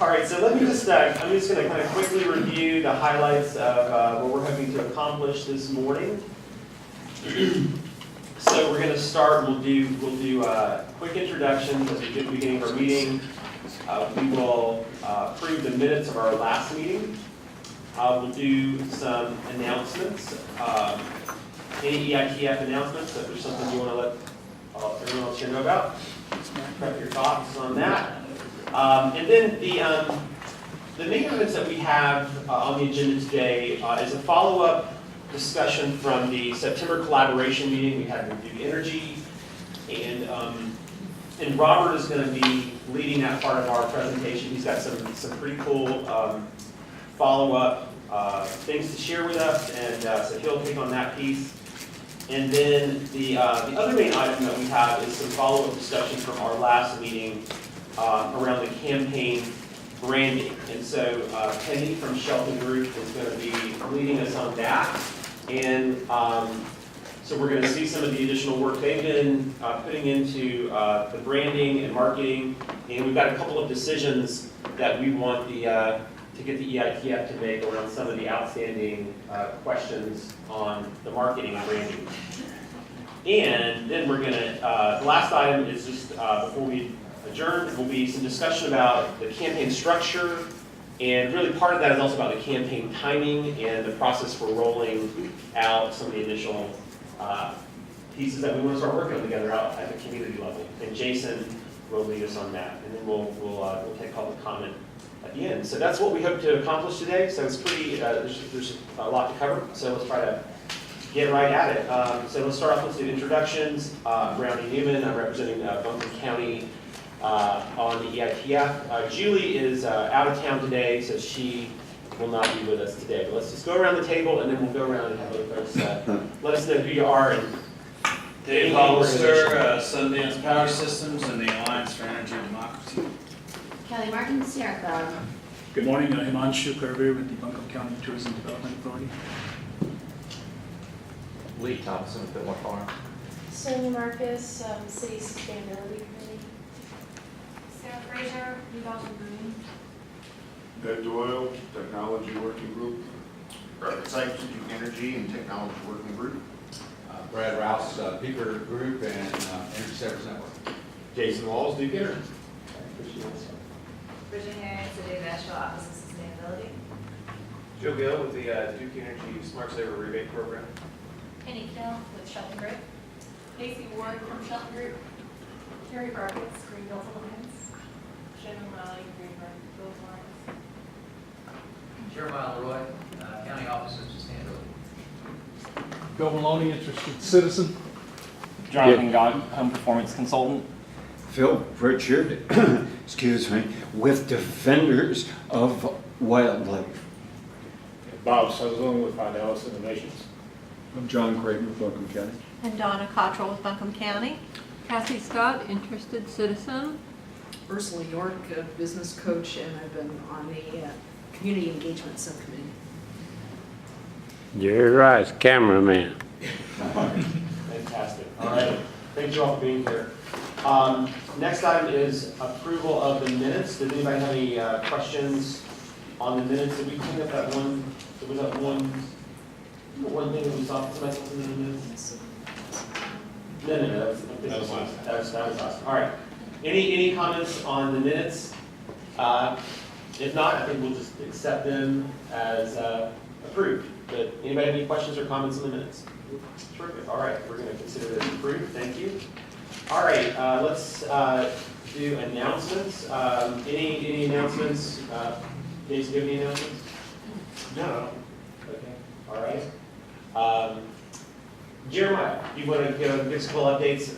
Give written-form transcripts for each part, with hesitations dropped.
All right, so let me just, I'm just going to kind of quickly review the highlights of what we're hoping to accomplish this morning. So we're going to start, we'll do quick introductions as we get to the beginning of our meeting. We will approve the minutes of our last meeting. We'll do some announcements, any EITF announcements, if there's something you want to let everyone else here know about. Prep your thoughts on that. And then the main events that we have on the agenda today is a follow-up discussion from the September collaboration meeting we had with Duke Energy. And Robert is going to be leading that part of our presentation. He's got some pretty cool follow-up things to share with us, and so he'll take on that piece. And then the other main item that we have is some follow-up discussion from our last meeting around the campaign branding. And so Penny from Shelton Group is going to be leading us on that. And so we're going to see some of the additional work they've been putting into the branding and marketing. And we've got a couple of decisions that we want to get the EITF to make around some of the outstanding questions on the marketing and branding. And then we're going to, the last item is just before we adjourn, will be some discussion about the campaign structure. And really part of that is also about the campaign timing and the process for rolling out some of the initial pieces that we want to start working on together out at the community level. And Jason will lead us on that. And then we'll take public comment at the end. So that's what we hope to accomplish today. So it's pretty, there's a lot to cover. So let's try to get right at it. So let's start off with the introductions. Brownie Newman, I'm representing Buncombe County on the EITF. Julie is out of town today, so she will not be with us today. But let's just go around the table, and then we'll go around and have other folks let us know who you are. And Dave Hollister, Sundance Power Systems, and the Alliance for Energy and Democracy. Kelly Martin, Sierra Club. Good morning, Himanshu Karveer with the Buncombe County Tourism Development Authority. Lee Thompson with Billmore Farm. Sonia Marcus, City Sustainability Committee. Sarah Fraser, Reimbursement Green. Ed Doyle, Technology Working Group. Robert Sykes, Duke Energy and Technology Working Group. Brad Rouse, Peeper Group and Energy Service Network. Jason Walls, Duke Energy. Bridget Herring, City of Asheville Office of Sustainability. Joe Gill with the Duke Energy Smart Saver Rebate Program. Penny Kill with Shelton Group. Casey Ward from Shelton Group. Terry Barkets, Greenville Alliance. Shannon Riley, Greenville Alliance. Jeremiah Leroy, County Office of Sustainability. Bill Maloney, Interested Citizen. Jonathan God, Home Performance Consultant. Phil Pritchard, excuse me, with Defenders of Wildlife. Bob Sutherland with Fidelis Innovations. I'm John Creighton with Buncombe County. And Donna Cottrell with Buncombe County. Kathy Scott, Interested Citizen. Ursula York, a business coach, and I've been on the Community Engagement Subcommittee. Jerry Rice, cameraman. Fantastic. All right. Thank you all for being here. Next item is approval of the minutes. Did anybody have any questions on the minutes? Did we clean up that one? There was that one thing that we saw. Somebody saw something in the minutes? No. That was last. That was last. All right. Any comments on the minutes? If not, I think we'll just accept them as approved. But anybody have any questions or comments on the minutes? Terrific. All right. We're going to consider this approved. Thank you. All right. Let's do announcements. Any announcements? Jason, do you have any announcements? No. Okay. All right. Jeremiah, you want to give us a couple updates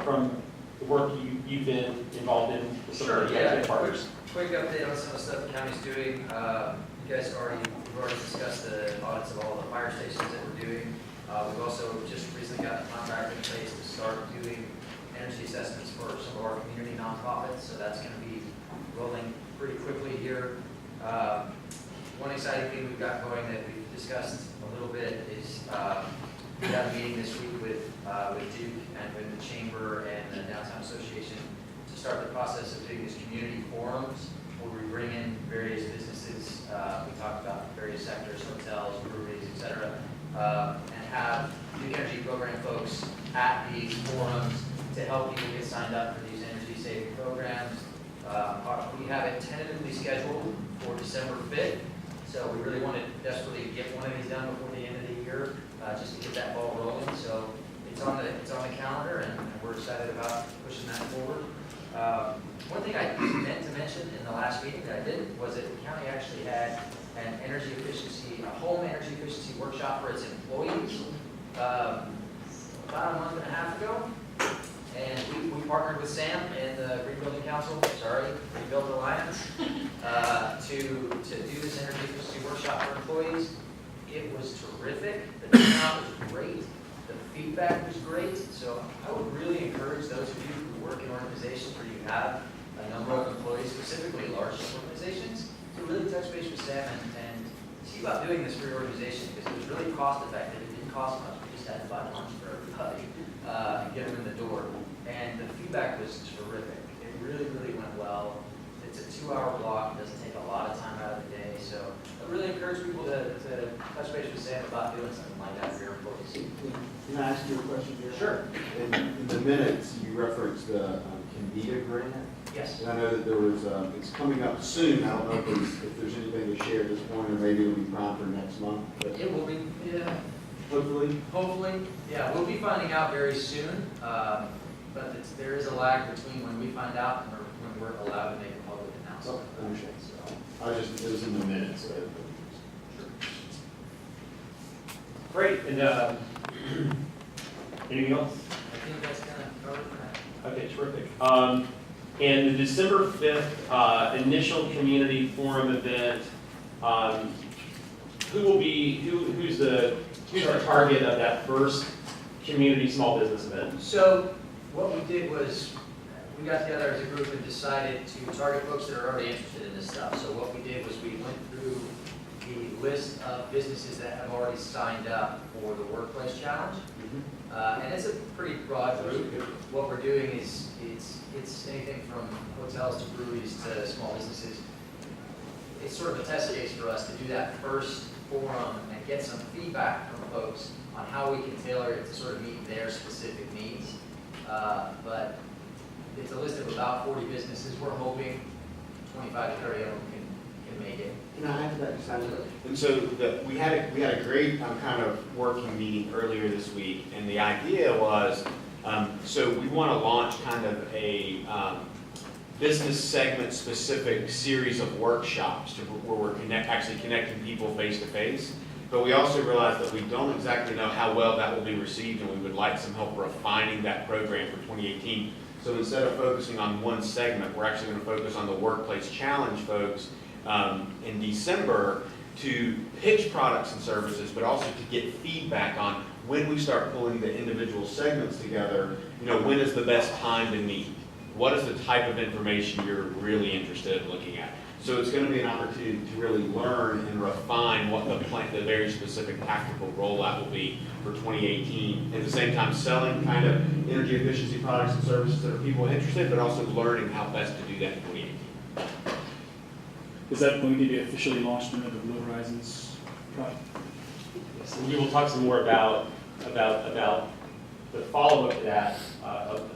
from the work you've been involved in with some of the EITF partners? Quick update on some of the stuff the county's doing. You guys we've already discussed the audits of all the fire stations that we're doing. We've also just recently got a contract in place to start doing energy assessments for some of our community nonprofits. So that's going to be rolling pretty quickly here. One exciting thing we've got going that we've discussed a little bit is we had a meeting this week with Duke and with the Chamber and the Downtown Association to start the process of doing these community forums where we We have it tentatively scheduled for December 5th, so we really want to desperately get one of these done before the end of the year, just to get that ball rolling. So it's on the calendar, and we're excited about pushing that forward. One thing I meant to mention in the last meeting that I didn't was that the county actually had a home energy efficiency workshop for its employees about a month and a half ago. And we partnered with Sam and the Green Building Council, Rebuild Alliance, to do this energy efficiency workshop for employees. It was terrific. The turnout was great. The feedback was great. So I would really encourage those of you who work in organizations where you have a number of employees, specifically large organizations, to really touch base with Sam and see about doing this for your organization, because it was really cost effective. It didn't cost much. We just had to buy lunch for everybody and get them in the door. And the feedback was terrific. It really, really went well. It's a 2-hour block. It doesn't take a lot of time out of the day. So I really encourage people to touch base with Sam about doing something like that for your employees. Can I ask you a question here? Sure. In the minutes, you referenced the Convita grant. Yes. And I know that there was, it's coming up soon. I don't know if there's anything to share at this point, or maybe it'll be prime for next month. But It will be, yeah. hopefully. Hopefully, yeah, we'll be finding out very soon, but there is a lag between when we find out and when we're allowed to make a public announcement. I understand. It was in the minutes. So. Great, and anything else? I think that's kind of covered for now. Okay, terrific. And the December 5th initial community forum event, who's the target of that first community small business event? So what we did was, we got together as a group and decided to target folks that are already interested in this stuff. So what we did was we went through the list of businesses that have already signed up for the Workplace Challenge. And it's a pretty broad group. What we're doing is it's anything from hotels to breweries to small businesses. It's sort of a test case for us to do that first forum and get some feedback from folks on how we can tailor it to sort of meet their specific needs. But it's a list of about 40 businesses. We're hoping 25 to 30 of them can make it. Can I add to that, Simon? And so we had a great kind of working meeting earlier this week, and the idea was, so we want to launch kind of a business segment specific series of workshops where we're actually connecting people face to face. But we also realized that we don't exactly know how well that will be received, and we would like some help refining that program for 2018. So instead of focusing on one segment, we're actually going to focus on the Workplace Challenge folks in December to pitch products and services, but also to get feedback on when we start pulling the individual segments together, when is the best time to meet? What is the type of information you're really interested in looking at? So it's going to be an opportunity to really learn and refine what the very specific tactical rollout will be for 2018. At the same time, selling kind of energy efficiency products and services that are people interested, but also learning how best to do that in 2018. Is that going to be officially launched under the Blue Horizons project? Yes, and we will talk some more about the follow-up to that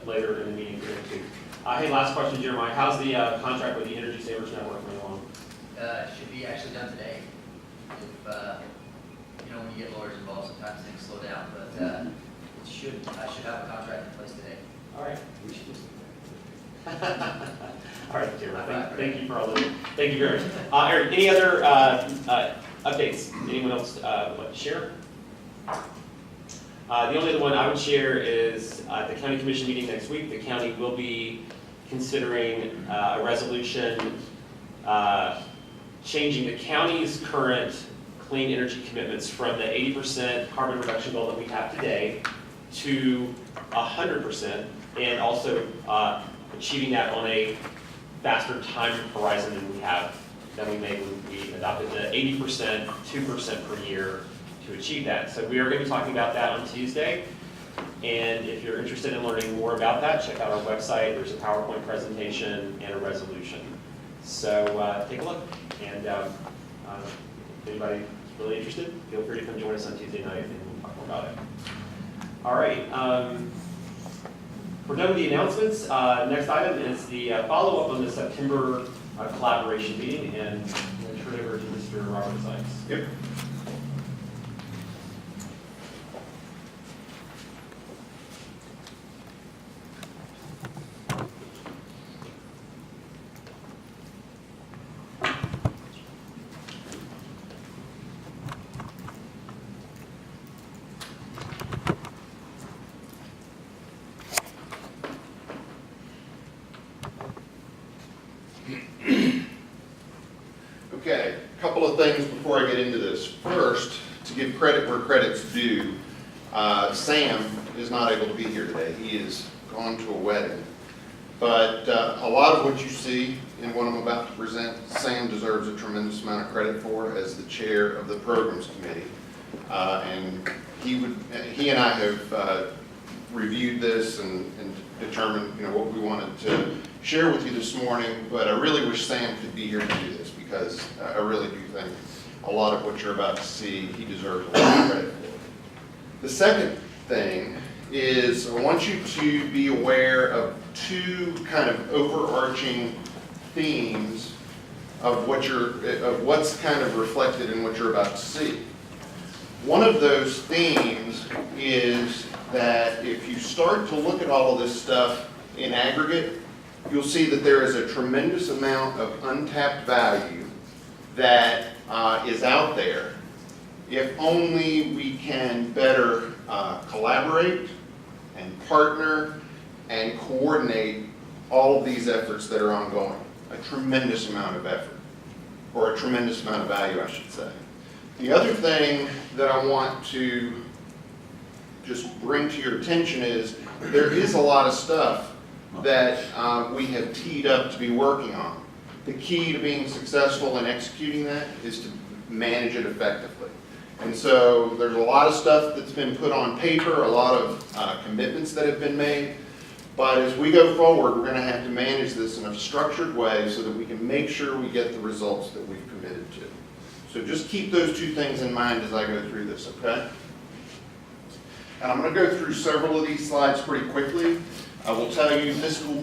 later in the meeting too. Hey, last question, Jeremiah. How's the contract with the Energy Savers Network going along? Should be actually done today. If when you get lawyers involved, sometimes things slow down, but I should have a contract in place today. All right. We should just. All right, Jeremiah. Thank you for all the. Thank you very much. Eric, any other updates? Anyone else want to share? The only other one I would share is at the county commission meeting next week, the county will be considering a resolution changing the county's current clean energy commitments from the 80% carbon reduction goal that we have today to 100%, and also achieving that on a faster time horizon than we made when we adopted the 80%, 2% per year to achieve that. So we are going to be talking about that on Tuesday. And if you're interested in learning more about that, check out our website. There's a PowerPoint presentation and a resolution. So take a look. And if anybody's really interested, feel free to come join us on Tuesday night and we'll talk more about it. All right. We're done with the announcements. Next item is the follow-up on the September collaboration meeting, and I'm going to turn it over to Mr. Robert Sykes. Yep. Okay, a couple of things before I get into this. First, to give credit where credit's due, Sam is not able to be here today. He is gone to a wedding. But a lot of what you see in what I'm about to present, Sam deserves a tremendous amount of credit for as the chair of the programs committee. And he and I have reviewed this and determined, what we wanted to share with you this morning. But I really wish Sam could be here to do this, because I really do think a lot of what you're about to see, he deserves a lot of credit for. The second thing is I want you to be aware of two kind of overarching themes of what's kind of reflected in what you're about to see. One of those themes is that if you start to look at all of this stuff in aggregate, you'll see that there is a tremendous amount of untapped value that is out there if only we can better collaborate and partner and coordinate all of these efforts that are ongoing. A tremendous amount of effort, or a tremendous amount of value, I should say. The other thing that I want to just bring to your attention is there is a lot of stuff that we have teed up to be working on. The key to being successful in executing that is to manage it effectively. And so there's a lot of stuff that's been put on paper, a lot of commitments that have been made. But as we go forward, we're going to have to manage this in a structured way so that we can make sure we get the results that we've committed to. So just keep those two things in mind as I go through this, okay? And I'm going to go through several of these slides pretty quickly. I will tell you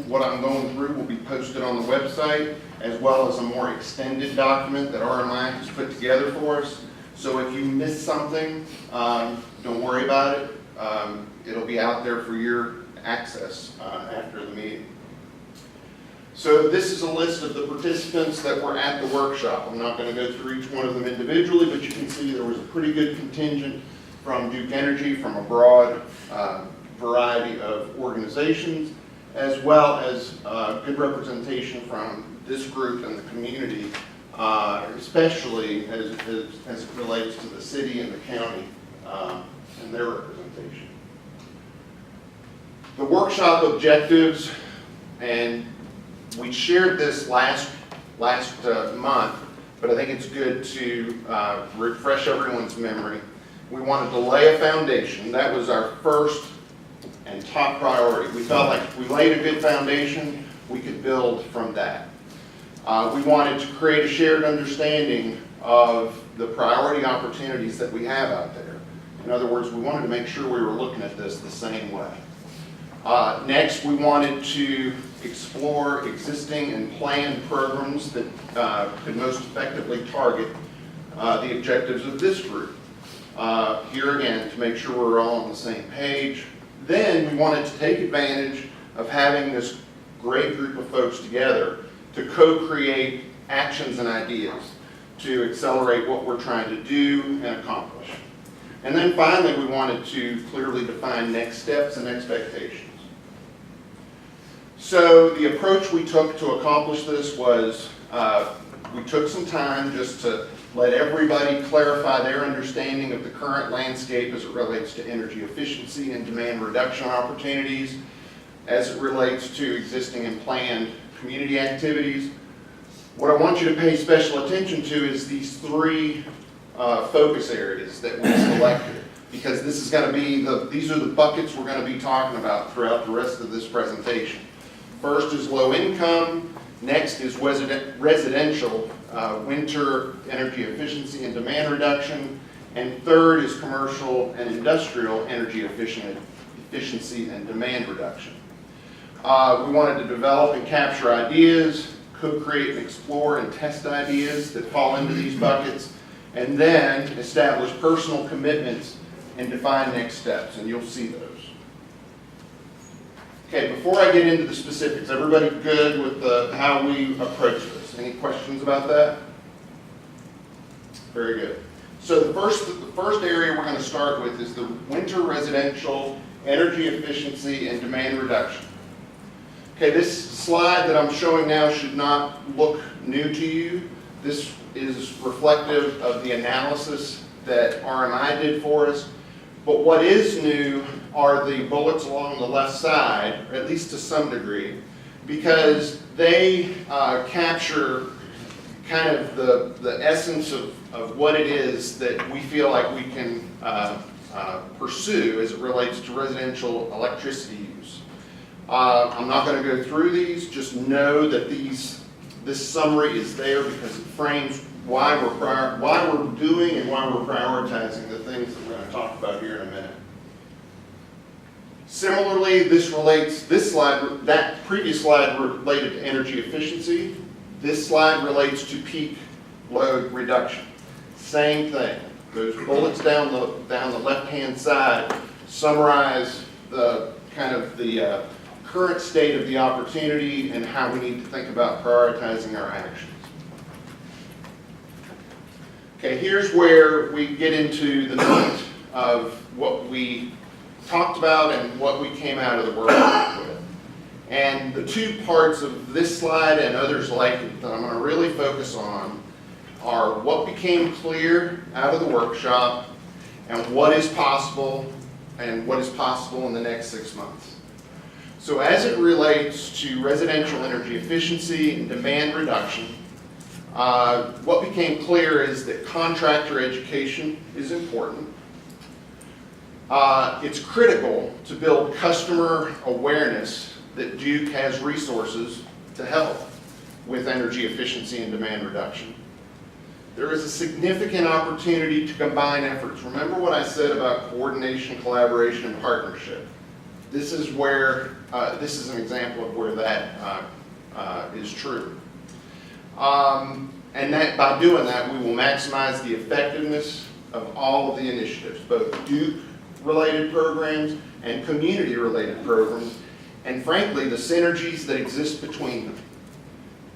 what I'm going through will be posted on the website, as well as a more extended document that RMI has put together for us. So if you miss something, don't worry about it. It'll be out there for your access after the meeting. So this is a list of the participants that were at the workshop. I'm not going to go through each one of them individually, but you can see there was a pretty good contingent from Duke Energy, from a broad variety of organizations, as well as good representation from this group and the community, especially as it relates to the city and the county and their representation. The workshop objectives, and we shared this last month, but I think it's good to refresh everyone's memory. We wanted to lay a foundation. That was our first and top priority. We felt like if we laid a good foundation, we could build from that. We wanted to create a shared understanding of the priority opportunities that we have out there. In other words, we wanted to make sure we were looking at this the same way. Next, we wanted to explore existing and planned programs that could most effectively target the objectives of this group. Here again, to make sure we're all on the same page. Then we wanted to take advantage of having this great group of folks together to co-create actions and ideas to accelerate what we're trying to do and accomplish. And then finally, we wanted to clearly define next steps and expectations. So the approach we took to accomplish this was we took some time just to let everybody clarify their understanding of the current landscape as it relates to energy efficiency and demand reduction opportunities, as it relates to existing and planned community activities. What I want you to pay special attention to is these three focus areas that we selected, because this is going to be these are the buckets we're going to be talking about throughout the rest of this presentation. First is low income, next is residential, winter energy efficiency and demand reduction, and third is commercial and industrial energy efficiency and demand reduction. We wanted to develop and capture ideas, co-create and explore and test ideas that fall into these buckets, and then establish personal commitments and define next steps, and you'll see those. Okay, before I get into the specifics, everybody good with how we approach this? Any questions about that? Very good. So the first area we're going to start with is the winter residential energy efficiency and demand reduction. Okay, this slide that I'm showing now should not look new to you. This is reflective of the analysis that RMI did for us. But what is new are the bullets along the left side, or at least to some degree, because they capture kind of the essence of what it is that we feel like we can pursue as it relates to residential electricity use. I'm not going to go through these, just know that this summary is there because it frames why we're doing and why we're prioritizing the things that we're going to talk about here in a minute. Similarly, that previous slide related to energy efficiency. This slide relates to peak load reduction. Same thing. Those bullets down the left-hand side summarize the kind of the current state of the opportunity and how we need to think about prioritizing our actions. Okay, here's where we get into the meat of what we talked about and what we came out of the workshop with. And the two parts of this slide and others like it that I'm going to really focus on are what became clear out of the workshop and what is possible in the next 6 months. So as it relates to residential energy efficiency and demand reduction, what became clear is that contractor education is important. It's critical to build customer awareness that Duke has resources to help with energy efficiency and demand reduction. There is a significant opportunity to combine efforts. Remember what I said about coordination, collaboration, and partnership. This is an example of where that is true. And that by doing that, we will maximize the effectiveness of all of the initiatives, both Duke-related programs and community-related programs, and frankly, the synergies that exist between them.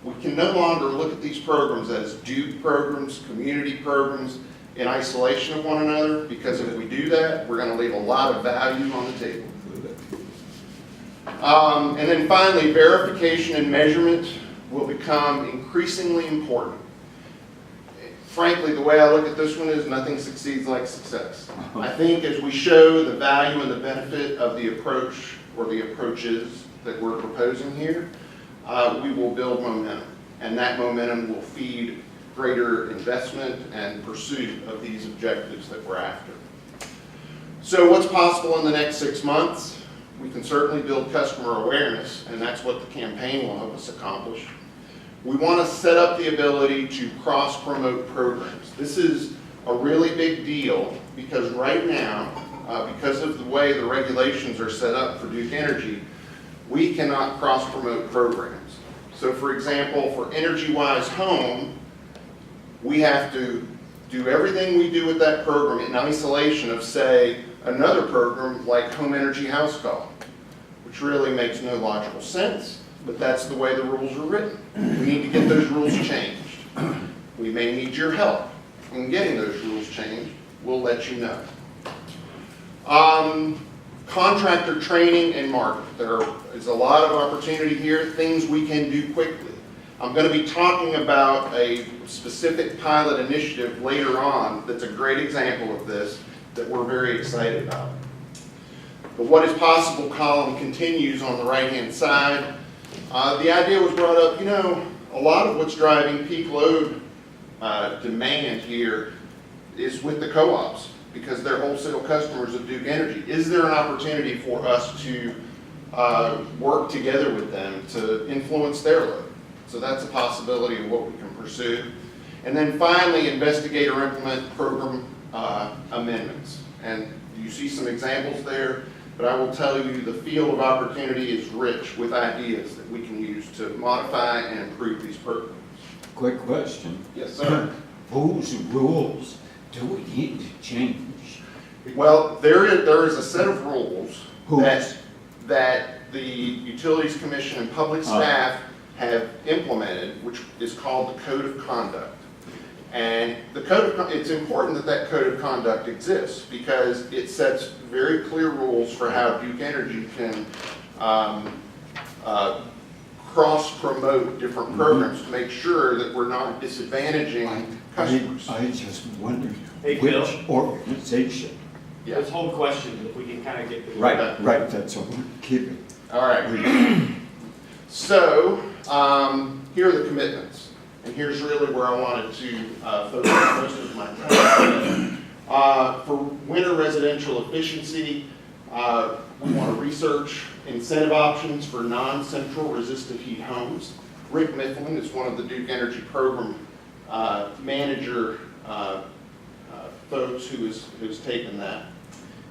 We can no longer look at these programs as Duke programs, community programs, in isolation of one another, because if we do that, we're going to leave a lot of value on the table. And then finally, verification and measurement will become increasingly important. Frankly, the way I look at this one is nothing succeeds like success. I think as we show the value and the benefit of the approach or the approaches that we're proposing here, we will build momentum. And that momentum will feed greater investment and pursuit of these objectives that we're after. So what's possible in the next 6 months? We can certainly build customer awareness, and that's what the campaign will help us accomplish. We want to set up the ability to cross-promote programs. This is a really big deal because right now, because of the way the regulations are set up for Duke Energy, we cannot cross-promote programs. So for example, for EnergyWise Home, we have to do everything we do with that program in isolation of, say, another program like Home Energy House Call, which really makes no logical sense, but that's the way the rules are written. We need to get those rules changed. We may need your help in getting those rules changed. We'll let you know. Contractor training and market. There is a lot of opportunity here, things we can do quickly. I'm going to be talking about a specific pilot initiative later on that's a great example of this that we're very excited about. The what is possible column continues on the right-hand side. The idea was brought up, a lot of what's driving peak load demand here is with the co-ops because they're wholesale customers of Duke Energy. Is there an opportunity for us to work together with them to influence their load? So that's a possibility of what we can pursue. And then finally, investigate or implement program amendments. And you see some examples there, but I will tell you the field of opportunity is rich with ideas that we can use to modify and improve these programs. Quick question. Yes, sir. Whose rules do we need to change? Well, there is a set of rules Whose? that the Utilities Commission and public staff have implemented, which is called the Code of Conduct. And it's important that that Code of Conduct exists because it sets very clear rules for how Duke Energy can cross-promote different programs to make sure that we're not disadvantaging customers. I just wondered Hey, Bill. which organization. Yeah. Let's hold questions if we can kind of get through. Right, that's all. Keep it. All right. So, here are the commitments. And here's really where I wanted to focus most of my time. For winter residential efficiency, we want to research incentive options for non-central resistive heat homes. Rick Mifflin is one of the Duke Energy Program manager folks who's taken that.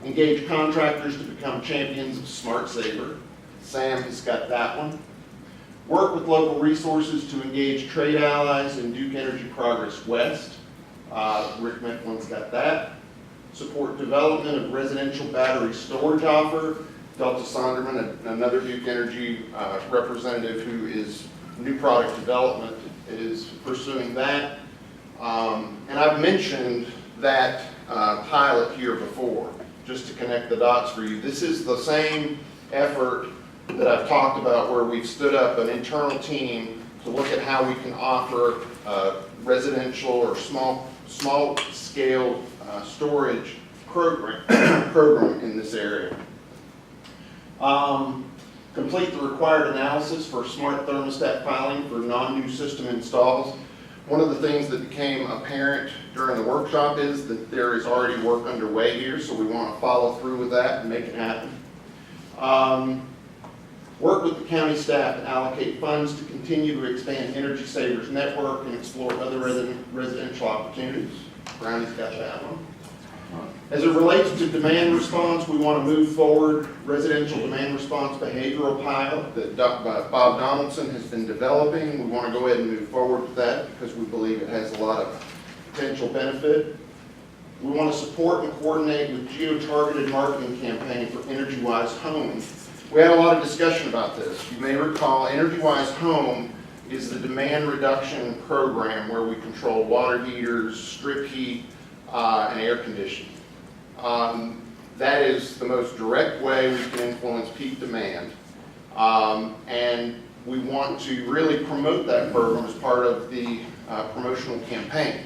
Engage contractors to become champions of Smart Saver. Sam has got that one. Work with local resources to engage trade allies in Duke Energy Progress West. Rick Mifflin's got that. Support development of residential battery storage offer. Delta Sonderman, another Duke Energy representative who is new product development, is pursuing that. And I've mentioned that pilot here before, just to connect the dots for you. This is the same effort that I've talked about where we've stood up an internal team to look at how we can offer residential or small scale storage program in this area. Complete the required analysis for smart thermostat filing for non-new system installs. One of the things that became apparent during the workshop is that there is already work underway here, so we want to follow through with that and make it happen. Work with the county staff to allocate funds to continue to expand Energy Savers Network and explore other residential opportunities. Brownie's got that one. As it relates to demand response, we want to move forward residential demand response behavioral pilot that Bob Donaldson has been developing. We want to go ahead and move forward with that because we believe it has a lot of potential benefit. We want to support and coordinate with geo-targeted marketing campaign for EnergyWise Home. We had a lot of discussion about this. You may recall EnergyWise Home is the demand reduction program where we control water heaters, strip heat, and air conditioning. That is the most direct way we can influence peak demand. And we want to really promote that program as part of the promotional campaign.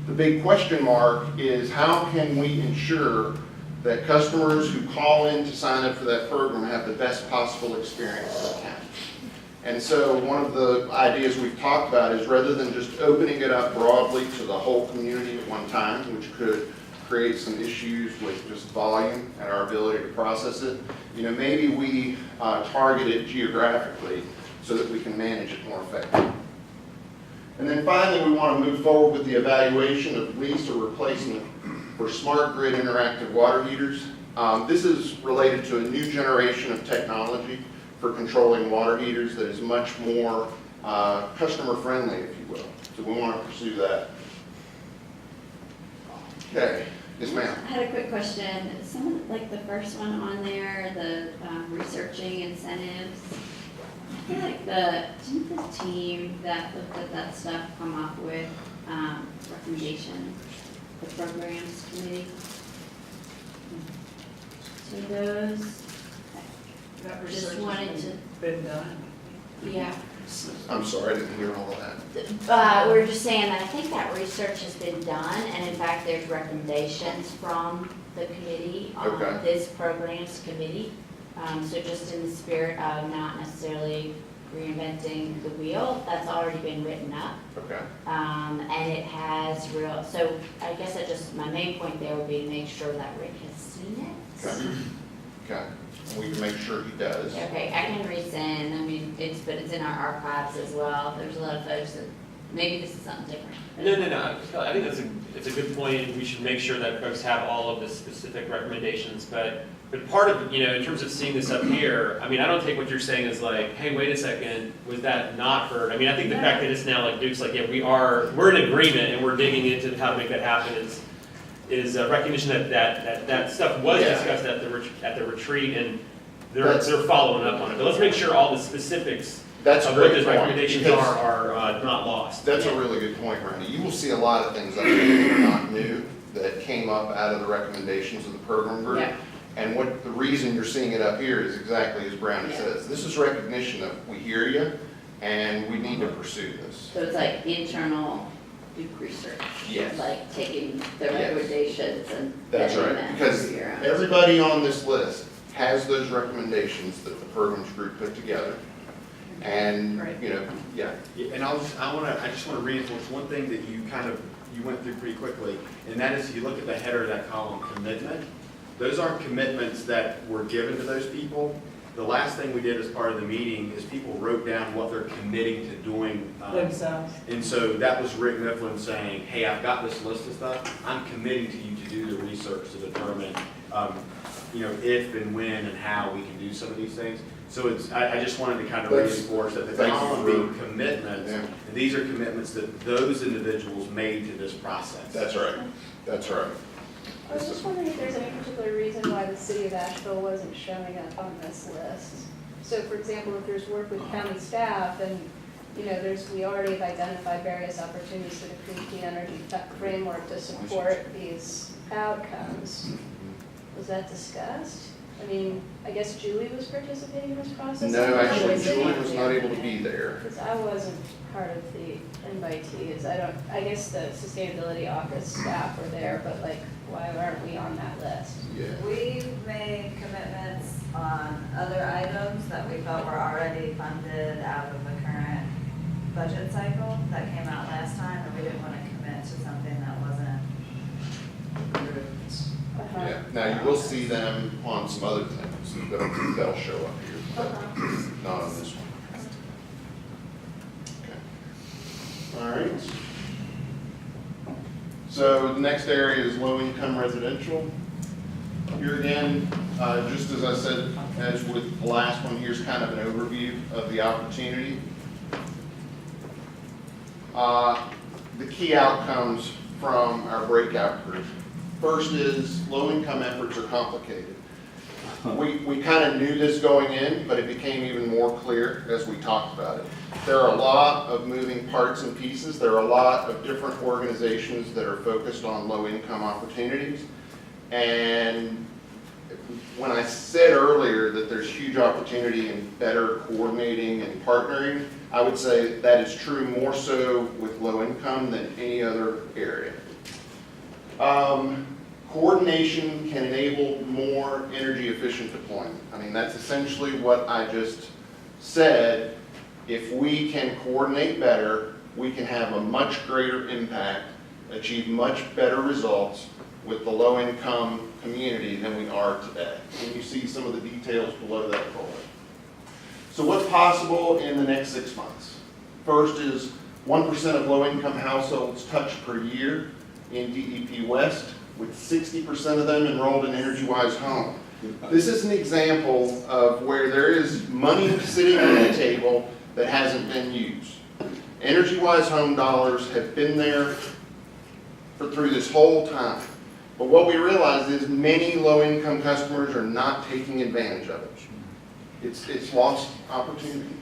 The big question mark is how can we ensure that customers who call in to sign up for that program have the best possible experience they can. And so one of the ideas we've talked about is rather than just opening it up broadly to the whole community at one time, which could create some issues with just volume and our ability to process it, maybe we target it geographically so that we can manage it more effectively. And then finally, we want to move forward with the evaluation of lease or replacement for smart grid interactive water heaters. This is related to a new generation of technology for controlling water heaters that is much more customer friendly, if you will. So we want to pursue that. Okay, yes ma'am. I had a quick question. Some of, like the first one on there, the researching incentives. I feel like didn't the team that looked at that stuff come up with recommendations? The programs committee. So those. That Just research wanted has to. been done. Yeah. I'm sorry, I didn't hear all of that. We were just saying that I think that research has been done, and in fact, there's recommendations from the committee on Okay. this programs committee. So just in the spirit of not necessarily reinventing the wheel, that's already been written up. Okay. And it has so I guess my main point there would be to make sure that Rick has seen it. Okay. Okay. And we can make sure he does. Okay, I can resend, but it's in our archives as well. There's a lot of folks that maybe this is something different. No. I think it's a good point. We should make sure that folks have all of the specific recommendations. But part of, in terms of seeing this up here, I mean, I don't take what you're saying as like, hey, wait a second, was that not heard? I mean, I think the fact that it's now like Duke's like, yeah, we're in agreement and we're digging into how to make that happen is a recognition that stuff was discussed at the retreat, and they're following up on it. But let's make sure all the specifics That's a of great what those point, recommendations because are not lost. That's a really good point, Randy. You will see a lot of things that are not new that came up out of the recommendations of the program group. Yeah. And the reason you're seeing it up here is exactly as Brownie says. This is recognition of we hear you and we need to pursue this. So it's like internal Duke research. Yes. Like taking the recommendations and That's vetting right, them because for your own. everybody on this list has those recommendations that the programs group put together. And, Yeah, and I just want to reinforce one thing that you went through pretty quickly, and that is if you look at the header of that column, commitment, those aren't commitments that were given to those people. The last thing we did as part of the meeting is people wrote down what they're committing to doing. Themselves. And so that was Rick Mifflin saying, hey, I've got this list of stuff, I'm committing to you to do the research to determine, if and when and how we can do some of these things. So I just wanted to kind of reinforce that the column being commitments, and these are commitments that those individuals made to this process. That's right. That's right. I was just wondering if there's any particular reason why the city of Asheville wasn't showing up on this list. So for example, if there's work with county staff and, we already have identified various opportunities to the clean energy framework to support these outcomes. Was that discussed? I mean, I guess Julie was participating in this process? No, actually, Julie was not able to be there. Because I wasn't part of the invitees. I guess the sustainability office staff were there, but like, why aren't we on that list? Yeah. We've made commitments on other items that we felt were already funded out of the current budget cycle that came out last time, and we didn't want to commit to something that wasn't. Yeah. Now, you will see them on some other things that'll show up here, but not on this one. Okay. All right. So the next area is low-income residential. Here again, just as I said, as with the last one, here's kind of an overview of the opportunity. The key outcomes from our breakout group. First is low-income efforts are complicated. We kind of knew this going in, but it became even more clear as we talked about it. There are a lot of moving parts and pieces. There are a lot of different organizations that are focused on low-income opportunities. And when I said earlier that there's huge opportunity in better coordinating and partnering, I would say that is true more so with low-income than any other area. Coordination can enable more energy efficient deployment. I mean, that's essentially what I just said. If we can coordinate better, we can have a much greater impact, achieve much better results with the low-income community than we are today. And you see some of the details below that bullet. So what's possible in the next 6 months? First is 1% of low-income households touched per year in DEP West, with 60% of them enrolled in EnergyWise Home. This is an example of where there is money sitting on the table that hasn't been used. EnergyWise Home dollars have been there through this whole time. But what we realize is many low-income customers are not taking advantage of it. It's lost opportunity.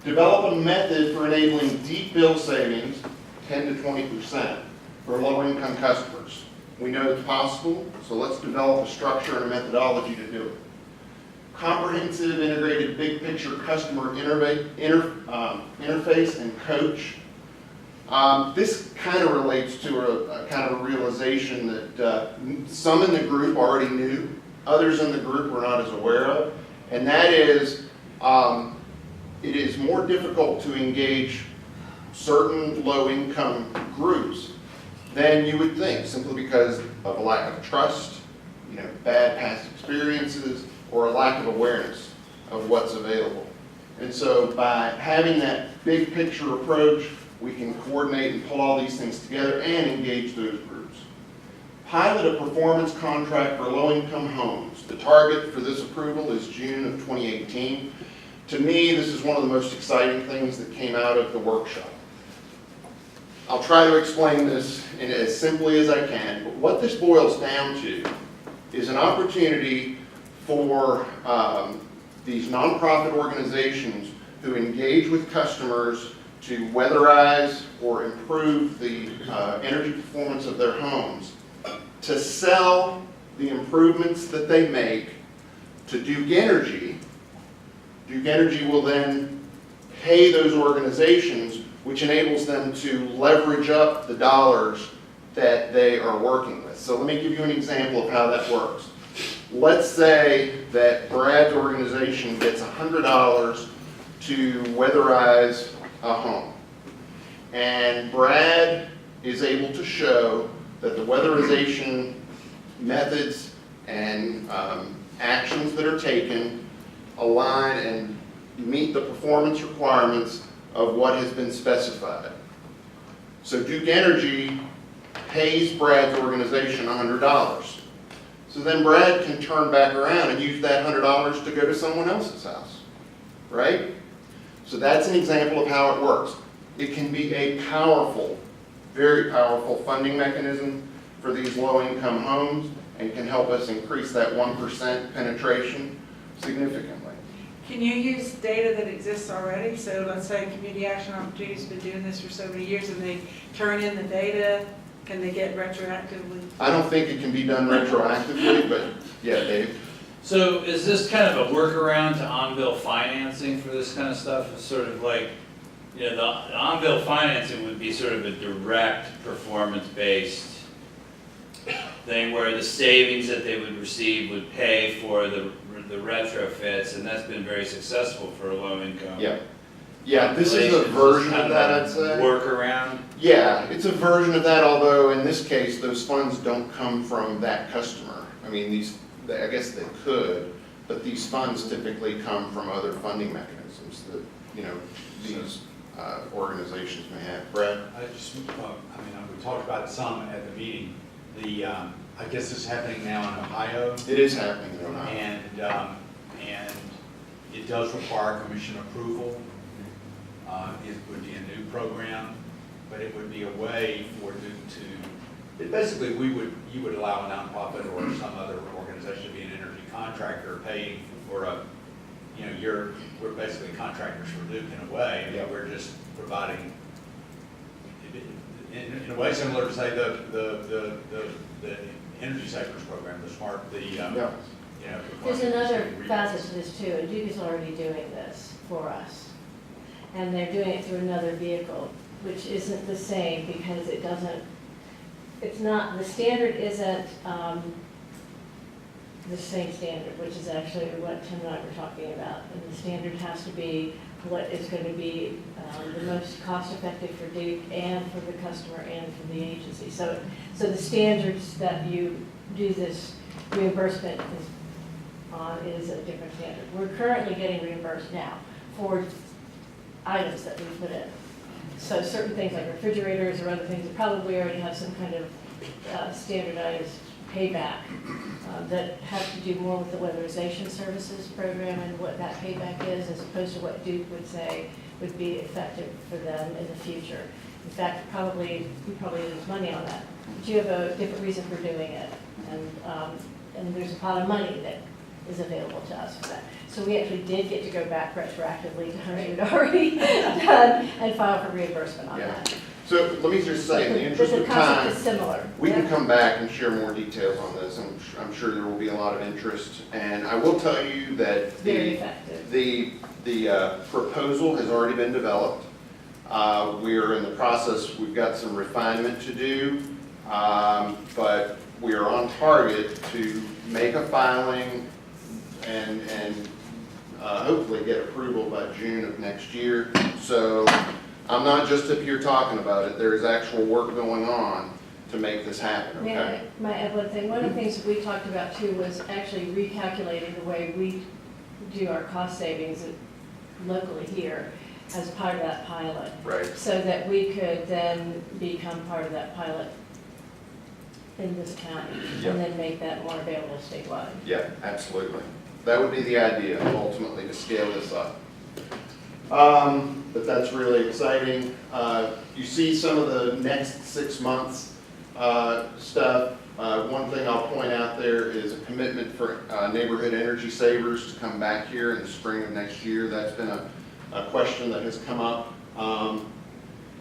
Develop a method for enabling deep bill savings, 10 to 20%, for low-income customers. We know it's possible, so let's develop a structure and a methodology to do it. Comprehensive, integrated, big-picture customer interface and coach. This kind of relates to a kind of a realization that some in the group already knew, others in the group were not as aware of, and that is it is more difficult to engage certain low-income groups than you would think, simply because of a lack of trust, bad past experiences, or a lack of awareness of what's available. And so by having that big picture approach, we can coordinate and pull all these things together and engage those groups. Pilot a performance contract for low-income homes. The target for this approval is June of 2018. To me, this is one of the most exciting things that came out of the workshop. I'll try to explain this in as simply as I can, but what this boils down to is an opportunity for these nonprofit organizations who engage with customers to weatherize or improve the energy performance of their homes, to sell the improvements that they make to Duke Energy. Duke Energy will then pay those organizations, which enables them to leverage up the dollars that they are working with. So let me give you an example of how that works. Let's say that Brad's organization gets $100 to weatherize a home. And Brad is able to show that the weatherization methods and actions that are taken align and meet the performance requirements of what has been specified. So Duke Energy pays Brad's organization $100. So then Brad can turn back around and use that $100 to go to someone else's house, right? So that's an example of how it works. It can be a powerful, very powerful funding mechanism for these low-income homes and can help us increase that 1% penetration significantly. Can you use data that exists already? So let's say Community Action Opportunity's been doing this for so many years and they turn in the data, can they get retroactively? I don't think it can be done retroactively, but yeah, Dave. So is this kind of a workaround to on-bill financing for this kind of stuff? It's sort of like, you know, the on-bill financing would be sort of a direct performance-based thing where the savings that they would receive would pay for the retrofits, and that's been very successful for a low income. Yeah. Yeah, this is a version of that, I'd say. Workaround? Yeah, it's a version of that, although in this case, those funds don't come from that customer. I mean, I guess they could, but these funds typically come from other funding mechanisms that, you know, these organizations may have. Brad? We talked about it some at the meeting. I guess this is happening now in Ohio. It is happening in Ohio. And it does require commission approval. It would be a new program, but it would be a way for Duke to, basically you would allow a nonprofit or some other organization to be an energy contractor paying for we're basically contractors for Duke in a way. Yeah. We're just providing, in a way similar to say the energy savers program, yeah. There's another facet to this too, and Duke is already doing this for us. And they're doing it through another vehicle, which isn't the same because the standard isn't the same standard, which is actually what Tim and I were talking about. And the standard has to be what is going to be the most cost effective for Duke and for the customer and for the agency. So the standards that you do this reimbursement is a different standard. We're currently getting reimbursed now for items that we put in. So certain things like refrigerators or other things that probably already have some kind of standardized payback that have to do more with the weatherization services program and what that payback is, as opposed to what Duke would say would be effective for them in the future. In fact, we probably lose money on that. But you have a different reason for doing it, and there's a pot of money that is available to us for that. So we actually did get to go back retroactively to what we had already done and file for reimbursement on that. So let me just say, in the interest of The concept time, is similar. we can come back and share more details on this. I'm sure there will be a lot of interest. And I will tell you that Very effective. the proposal has already been developed. We're in the process, we've got some refinement to do, but we are on target to make a filing and hopefully get approval by June of next year. So I'm not just up here talking about it. There is actual work going on to make this happen, okay? May I add one thing? One of the things that we talked about too was actually recalculating the way we do our cost savings locally here. as part of that pilot. Right. So that we could then become part of that pilot in this county, Yeah. and then make that more available statewide. Yeah, absolutely. That would be the idea, ultimately, to scale this up. But that's really exciting. You see some of the next 6 months stuff. One thing I'll point out there is a commitment for neighborhood energy savers to come back here in the spring of next year. That's been a question that has come up.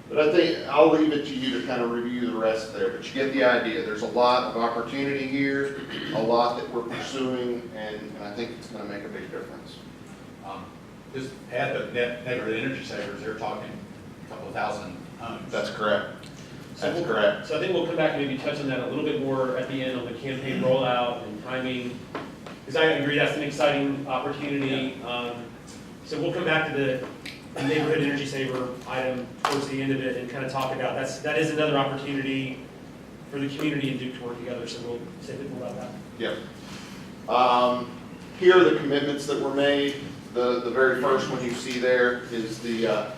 But I think I'll leave it to you to kind of review the rest there, but you get the idea. There's a lot of opportunity here, a lot that we're pursuing, and I think it's going to make a big difference. Just add the neighborhood energy savers, they're talking a couple of thousand homes. That's correct. So That's we'll- correct. So I think we'll come back and maybe touch on that a little bit more at the end on the campaign rollout and timing, because I agree that's an exciting opportunity. So we'll come back to the neighborhood energy saver item towards the end of it and kind of talk about, that is another opportunity for the community and Duke to work together, so we'll say a bit more about that. Yep. Here are the commitments that were made. The very first one you see there is the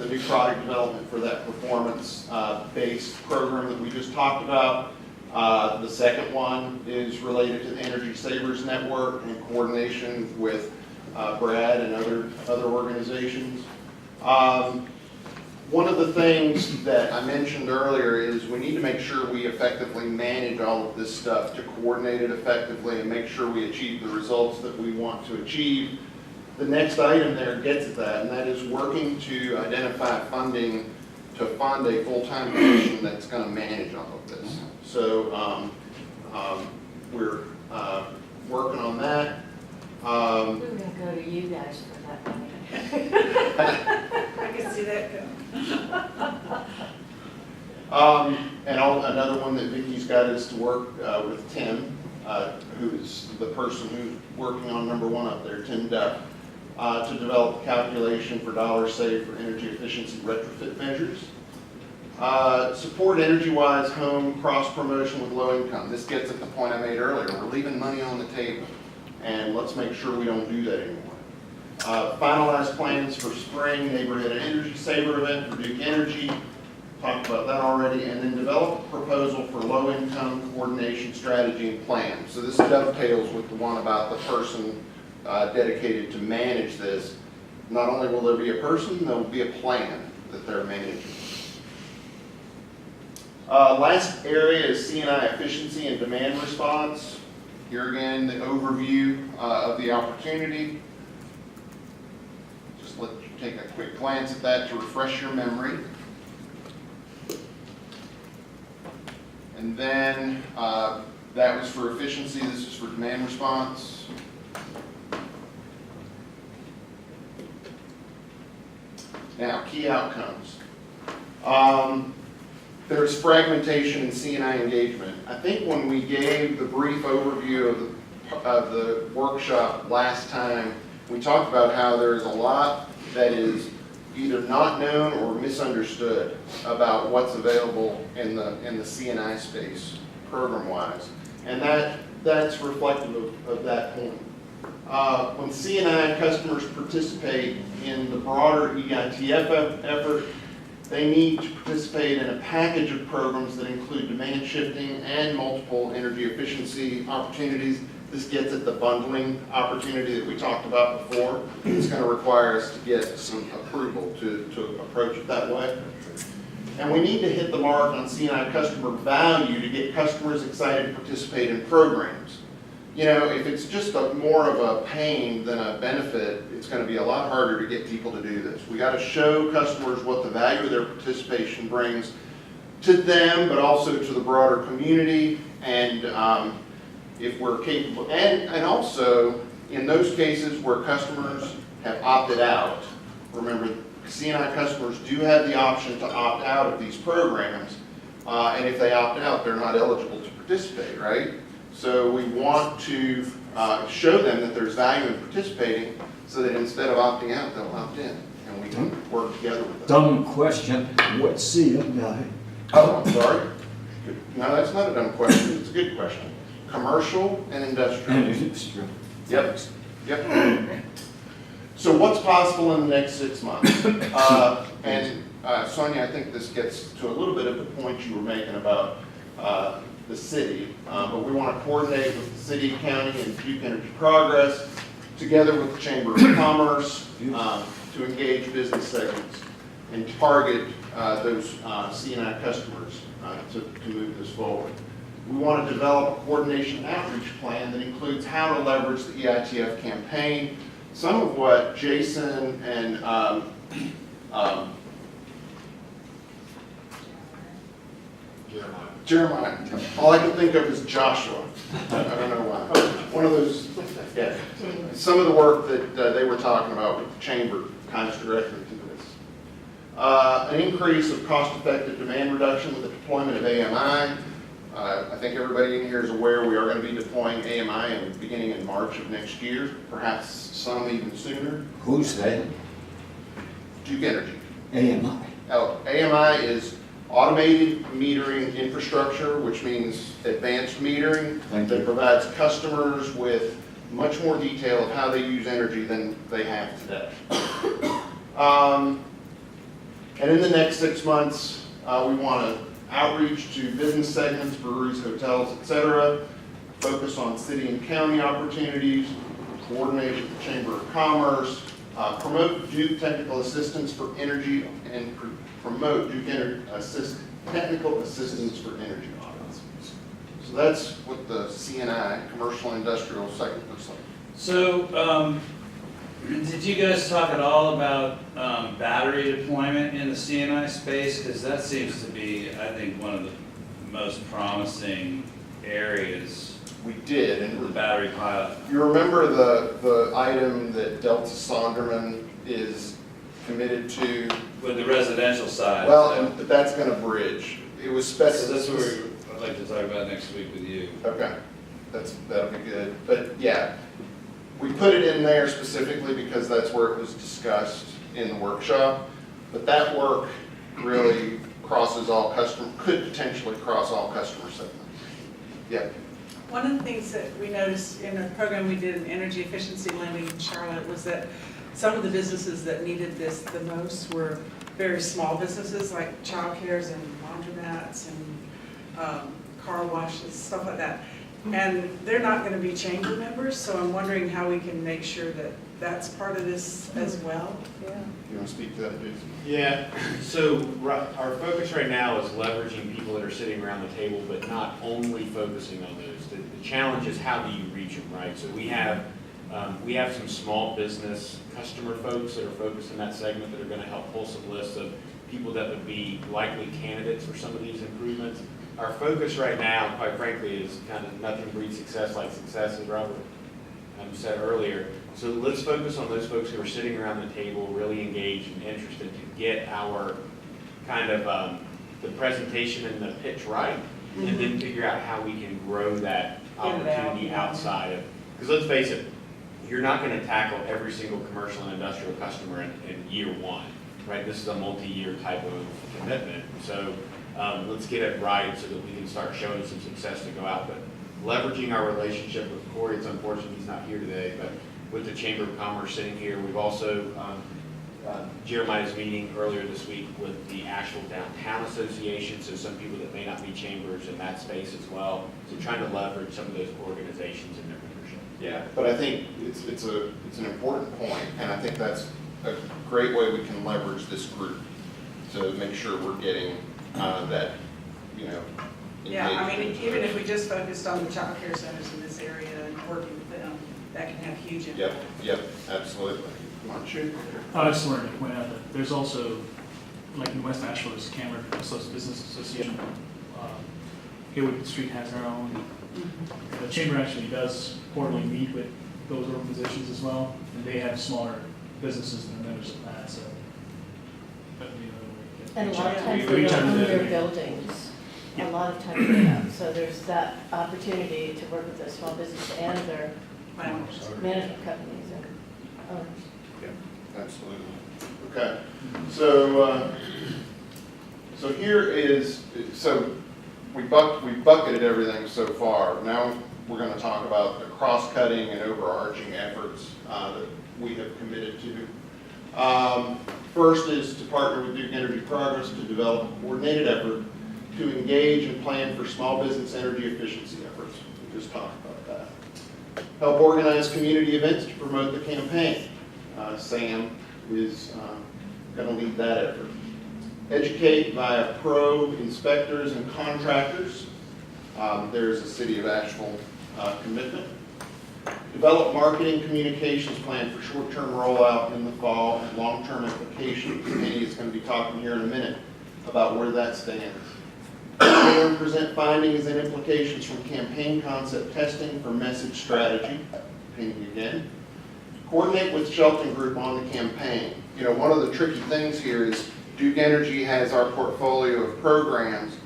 new product development for that performance-based program that we just talked about. The second one is related to the Energy Savers Network in coordination with Brad and other organizations. One of the things that I mentioned earlier is we need to make sure we effectively manage all of this stuff to coordinate it effectively and make sure we achieve the results that we want to achieve. The next item there gets at that, and that is working to identify funding to fund a full-time position that's going to manage all of this. So we're working on that. We're going to go to you guys for that money. I can see that coming. Another one that Vicki's got is to work with Tim, who's the person who's working on number one up there, Tim Duff, to develop a calculation for dollars saved for energy efficiency retrofit measures. Support EnergyWise home cross-promotion with low income. This gets at the point I made earlier. We're leaving money on the table, and let's make sure we don't do that anymore. Finalize plans for spring neighborhood energy saver event for Duke Energy. Talked about that already. And then develop a proposal for low income coordination strategy and plan. So this dovetails with the one about the person dedicated to manage this. Not only will there be a person, there will be a plan that they're managing. Last area is C&I efficiency and demand response. Here again, the overview of the opportunity. Just let you take a quick glance at that to refresh your memory. And then that was for efficiency, this is for demand response. Now, key outcomes. There's fragmentation in C&I engagement. I think when we gave the brief overview of the workshop last time, we talked about how there's a lot that is either not known or misunderstood about what's available in the C&I space, program-wise. And that's reflective of that point. When C&I customers participate in the broader EITF effort, they need to participate in a package of programs that include demand shifting and multiple energy efficiency opportunities. This gets at the bundling opportunity that we talked about before. It's going to require us to get some approval to approach it that way. And we need to hit the mark on C&I customer value to get customers excited to participate in programs. You know, if it's just more of a pain than a benefit, it's going to be a lot harder to get people to do this. We got to show customers what the value of their participation brings to them, but also to the broader community. And if we're capable, and also in those cases where customers have opted out, remember C&I customers do have the option to opt out of these programs, and if they opt out, they're not eligible to participate, right? So we want to show them that there's value in participating so that instead of opting out, they'll opt in, and we can work together with them. Dumb question. What's C&I? Oh, I'm sorry. No, that's not a dumb question. It's a good question. Commercial and industrial. Industrial. Yep. Yep. So what's possible in the next 6 months? Sonia, I think this gets to a little bit of the point you were making about the city, but we want to coordinate with the city, county, and Duke Energy Progress, together with the Chamber of Commerce, to engage business segments and target those C&I customers to move this forward. We want to develop a coordination outreach plan that includes how to leverage the EITF campaign, some of what Jason and Jeremiah. All I can think of is Joshua. I don't know why. One of those, yeah. Some of the work that they were talking about with the chamber kind of directly to this. An increase of cost-effective demand reduction with the deployment of AMI. I think everybody in here is aware we are going to be deploying AMI beginning in March of next year, perhaps some even sooner. Who's that? Duke Energy. AMI. Oh, AMI is automated metering infrastructure, which means advanced metering that provides customers with much more detail of how they use energy than they have today. And in the next 6 months, we want to outreach to business segments, breweries, hotels, etc., focus on city and county opportunities, coordination with the Chamber of Commerce, promote Duke Technical Assistance for Energy, and promote Duke Technical Assistance for Energy audits. So that's what the C&I, commercial industrial segment looks like. So, did you guys talk at all about battery deployment in the C&I space? Because that seems to be, I think, one of the most promising areas. We did, and the battery pilot. You remember the item that Delta Sonderman is committed to? With the residential side. Well, but that's going to bridge. It was specific. So that's what I'd like to talk about next week with you. Okay, that'll be good. But yeah, we put it in there specifically because that's where it was discussed in the workshop. But that work really crosses all could potentially cross all customer segments. Yeah. One of the things that we noticed in a program we did in energy efficiency lending in Charlotte was that some of the businesses that needed this the most were very small businesses like childcares and laundromats and car washes, stuff like that. And they're not going to be chamber members, so I'm wondering how we can make sure that that's part of this as well. You want to speak to that, Jason? Yeah, so our focus right now is leveraging people that are sitting around the table, but not only focusing on those. The challenge is how do you reach them, right? So we have some small business customer folks that are focused in that segment that are going to help pull some lists of people that would be likely candidates for some of these improvements. Our focus right now, quite frankly, is kind of nothing breeds success like success, as Robert said earlier. So let's focus on those folks who are sitting around the table, really engaged and interested to get our kind of the presentation and the pitch right, and then figure out how we can grow that opportunity outside of, because let's face it, you're not going to tackle every single commercial and industrial customer in year one, right? This is a multi-year type of commitment. So let's get it right so that we can start showing some success to go out. But leveraging our relationship with Corey, it's unfortunate he's not here today, but with the Chamber of Commerce sitting here, we've also, Jeremiah's meeting earlier this week with the Asheville Downtown Association, so some people that may not be chambers in that space as well. So trying to leverage some of those organizations in their membership. Yeah, but I think it's an important point, and I think that's a great way we can leverage this group to make sure we're getting that, Yeah, I mean, even if we just focused on the child care centers in this area and working with them, that can have huge impact. Yep, absolutely. Come on, shoot. I just wanted to point out that there's also, like in West Asheville, there's Cameron Business Association. Haywood Street has their own. The chamber actually does quarterly meet with those organizations as well, and they have smaller businesses than members of that, so. And a lot of times they don't own their buildings. A lot of times they don't. So there's that opportunity to work with the small business and their management companies and owners. Yeah, absolutely. Okay, so here is, so we bucketed everything so far. Now we're going to talk about the cross-cutting and overarching efforts that we have committed to. First is to partner with Duke Energy Progress to develop a coordinated effort to engage and plan for small business energy efficiency efforts. We just talked about that. Help organize community events to promote the campaign. Sam is going to lead that effort. Educate via pro inspectors and contractors. There's a City of Asheville commitment. Develop marketing communications plan for short-term rollout in the fall and long-term implications. Penny is going to be talking here in a minute about where that stands. Prepare and present findings and implications from campaign concept testing for message strategy. Penny again. Coordinate with Shelton Group on the campaign. You know, one of the tricky things here is Duke Energy has our portfolio of programs.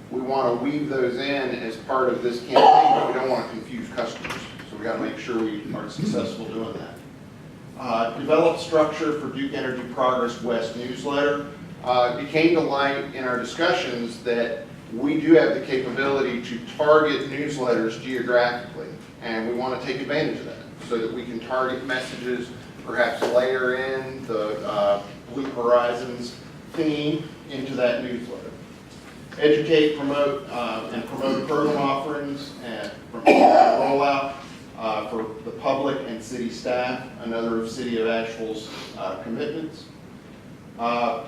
We want to weave those in as part of this campaign, but we don't want to confuse customers. So we got to make sure we are successful doing that. Develop structure for Duke Energy Progress West newsletter. It came to light in our discussions that we do have the capability to target newsletters geographically, and we want to take advantage of that so that we can target messages, perhaps layer in the Blue Horizons theme into that newsletter. Educate, promote, and promote program offerings and rollout for the public and city staff, another of City of Asheville's commitments.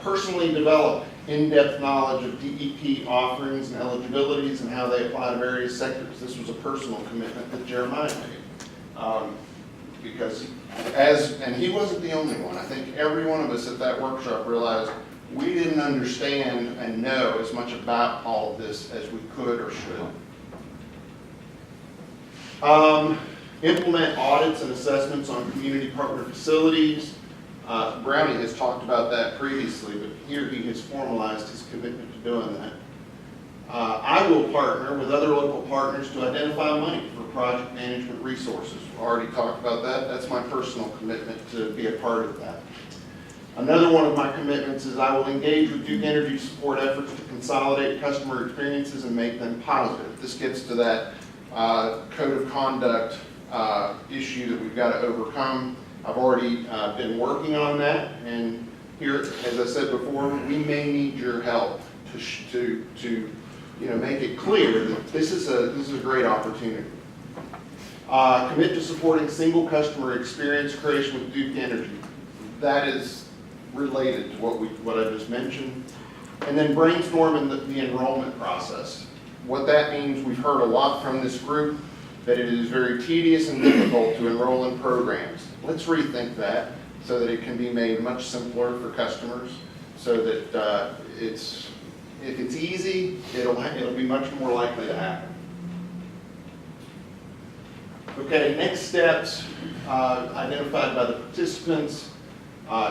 Personally develop in-depth knowledge of DEP offerings and eligibilities and how they apply to various sectors. This was a personal commitment that Jeremiah made. Because and he wasn't the only one. I think every one of us at that workshop realized we didn't understand and know as much about all of this as we could or should. Implement audits and assessments on community partner facilities. Brownie has talked about that previously, but here he has formalized his commitment to doing that. I will partner with other local partners to identify money for project management resources. We've already talked about that. That's my personal commitment to be a part of that. Another one of my commitments is I will engage with Duke Energy to support efforts to consolidate customer experiences and make them positive. This gets to that code of conduct issue that we've got to overcome. I've already been working on that, and here, as I said before, we may need your help to make it clear that this is a great opportunity. Commit to supporting single customer experience creation with Duke Energy. That is related to what I just mentioned. And then brainstorm in the enrollment process. What that means, we've heard a lot from this group, that it is very tedious and difficult to enroll in programs. Let's rethink that so that it can be made much simpler for customers, so that if it's easy, it'll be much more likely to happen. Okay, next steps identified by the participants,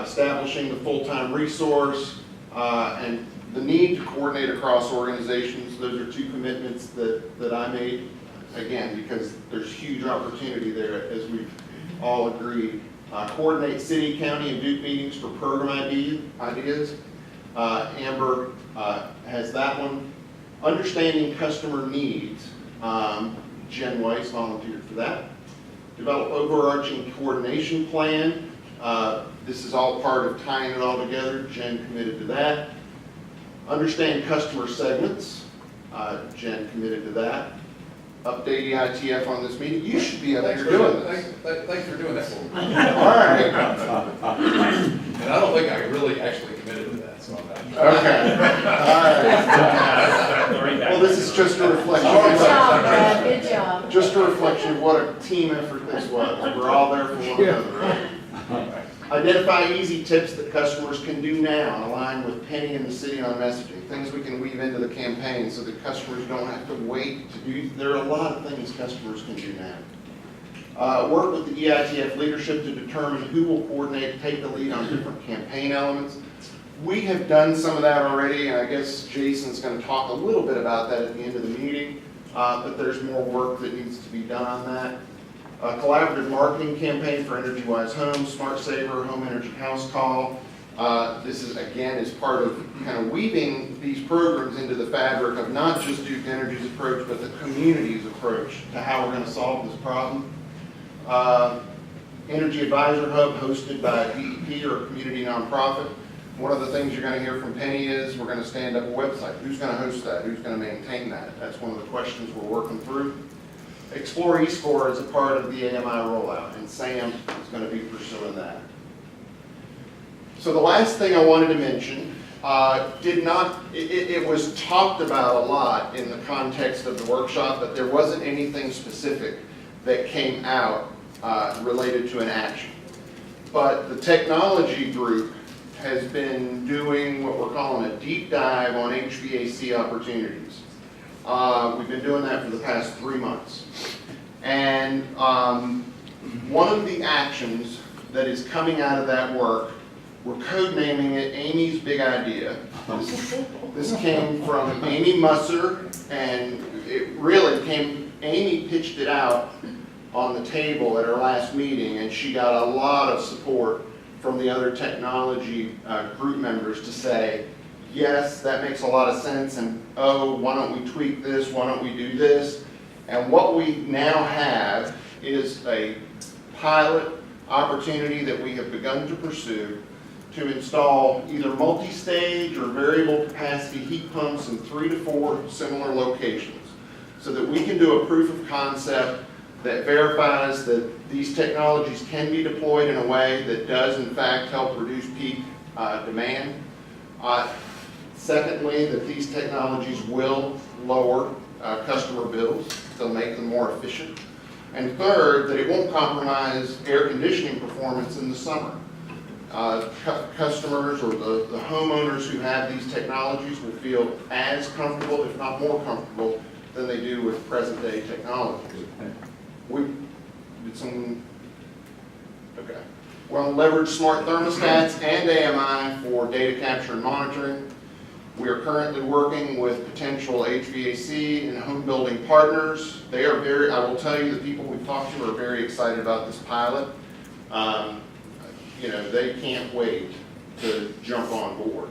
establishing the full-time resource, and the need to coordinate across organizations. Those are two commitments that I made, again, because there's huge opportunity there, as we've all agreed. Coordinate city, county, and Duke meetings for program ideas. Amber has that one. Understanding customer needs. Jen Weiss volunteered for that. Develop overarching coordination plan. This is all part of tying it all together. Jen committed to that. Understand customer segments. Jen committed to that. Update EITF on this meeting. You should be up here doing this. Thanks for doing that for me. All right. And I don't think I really actually committed to that, so I'm not. Okay. All right. Well, this is just a reflection. Good job, Brad, good job. Just a reflection of what a team effort this was. We're all there for one another, right? Identify easy tips that customers can do now and align with Penny and the city on messaging. Things we can weave into the campaign so that customers don't have to wait to do. There are a lot of things customers can do now. Work with the EITF leadership to determine who will coordinate, take the lead on different campaign elements. We have done some of that already, and I guess Jason's going to talk a little bit about that at the end of the meeting, but there's more work that needs to be done on that. A collaborative marketing campaign for Energy Wise Homes, Smart Saver, Home Energy House Call. This is, again, is part of kind of weaving these programs into the fabric of not just Duke Energy's approach, but the community's approach to how we're going to solve this problem. Energy Advisor Hub hosted by a DEP or a community nonprofit. One of the things you're going to hear from Penny is we're going to stand up a website. Who's going to host that? Who's going to maintain that? That's one of the questions we're working through. Explore eScore is a part of the AMI rollout, and Sam is going to be pursuing that. So the last thing I wanted to mention, it was talked about a lot in the context of the workshop, but there wasn't anything specific that came out related to an action. But the technology group has been doing what we're calling a deep dive on HVAC opportunities. We've been doing that for the past 3 months. And one of the actions that is coming out of that work, we're codenaming it Amy's Big Idea. This came from Amy Musser, and it really came, Amy pitched it out on the table at our last meeting, and she got a lot of support from the other technology group members to say, yes, that makes a lot of sense, and oh, why don't we tweak this, why don't we do this? And what we now have is a pilot opportunity that we have begun to pursue to install either multi-stage or variable capacity heat pumps in 3 to 4 similar locations, so that we can do a proof of concept that verifies that these technologies can be deployed in a way that does in fact help reduce peak demand. Secondly, that these technologies will lower customer bills, they'll make them more efficient. And third, that it won't compromise air conditioning performance in the summer. Customers or the homeowners who have these technologies will feel as comfortable, if not more comfortable, than they do with present day technologies. We did some, okay. We'll leverage smart thermostats and AMI for data capture and monitoring. We are currently working with potential HVAC and home building partners. They are very, I will tell you, the people we've talked to are very excited about this pilot. You know, they can't wait to jump on board.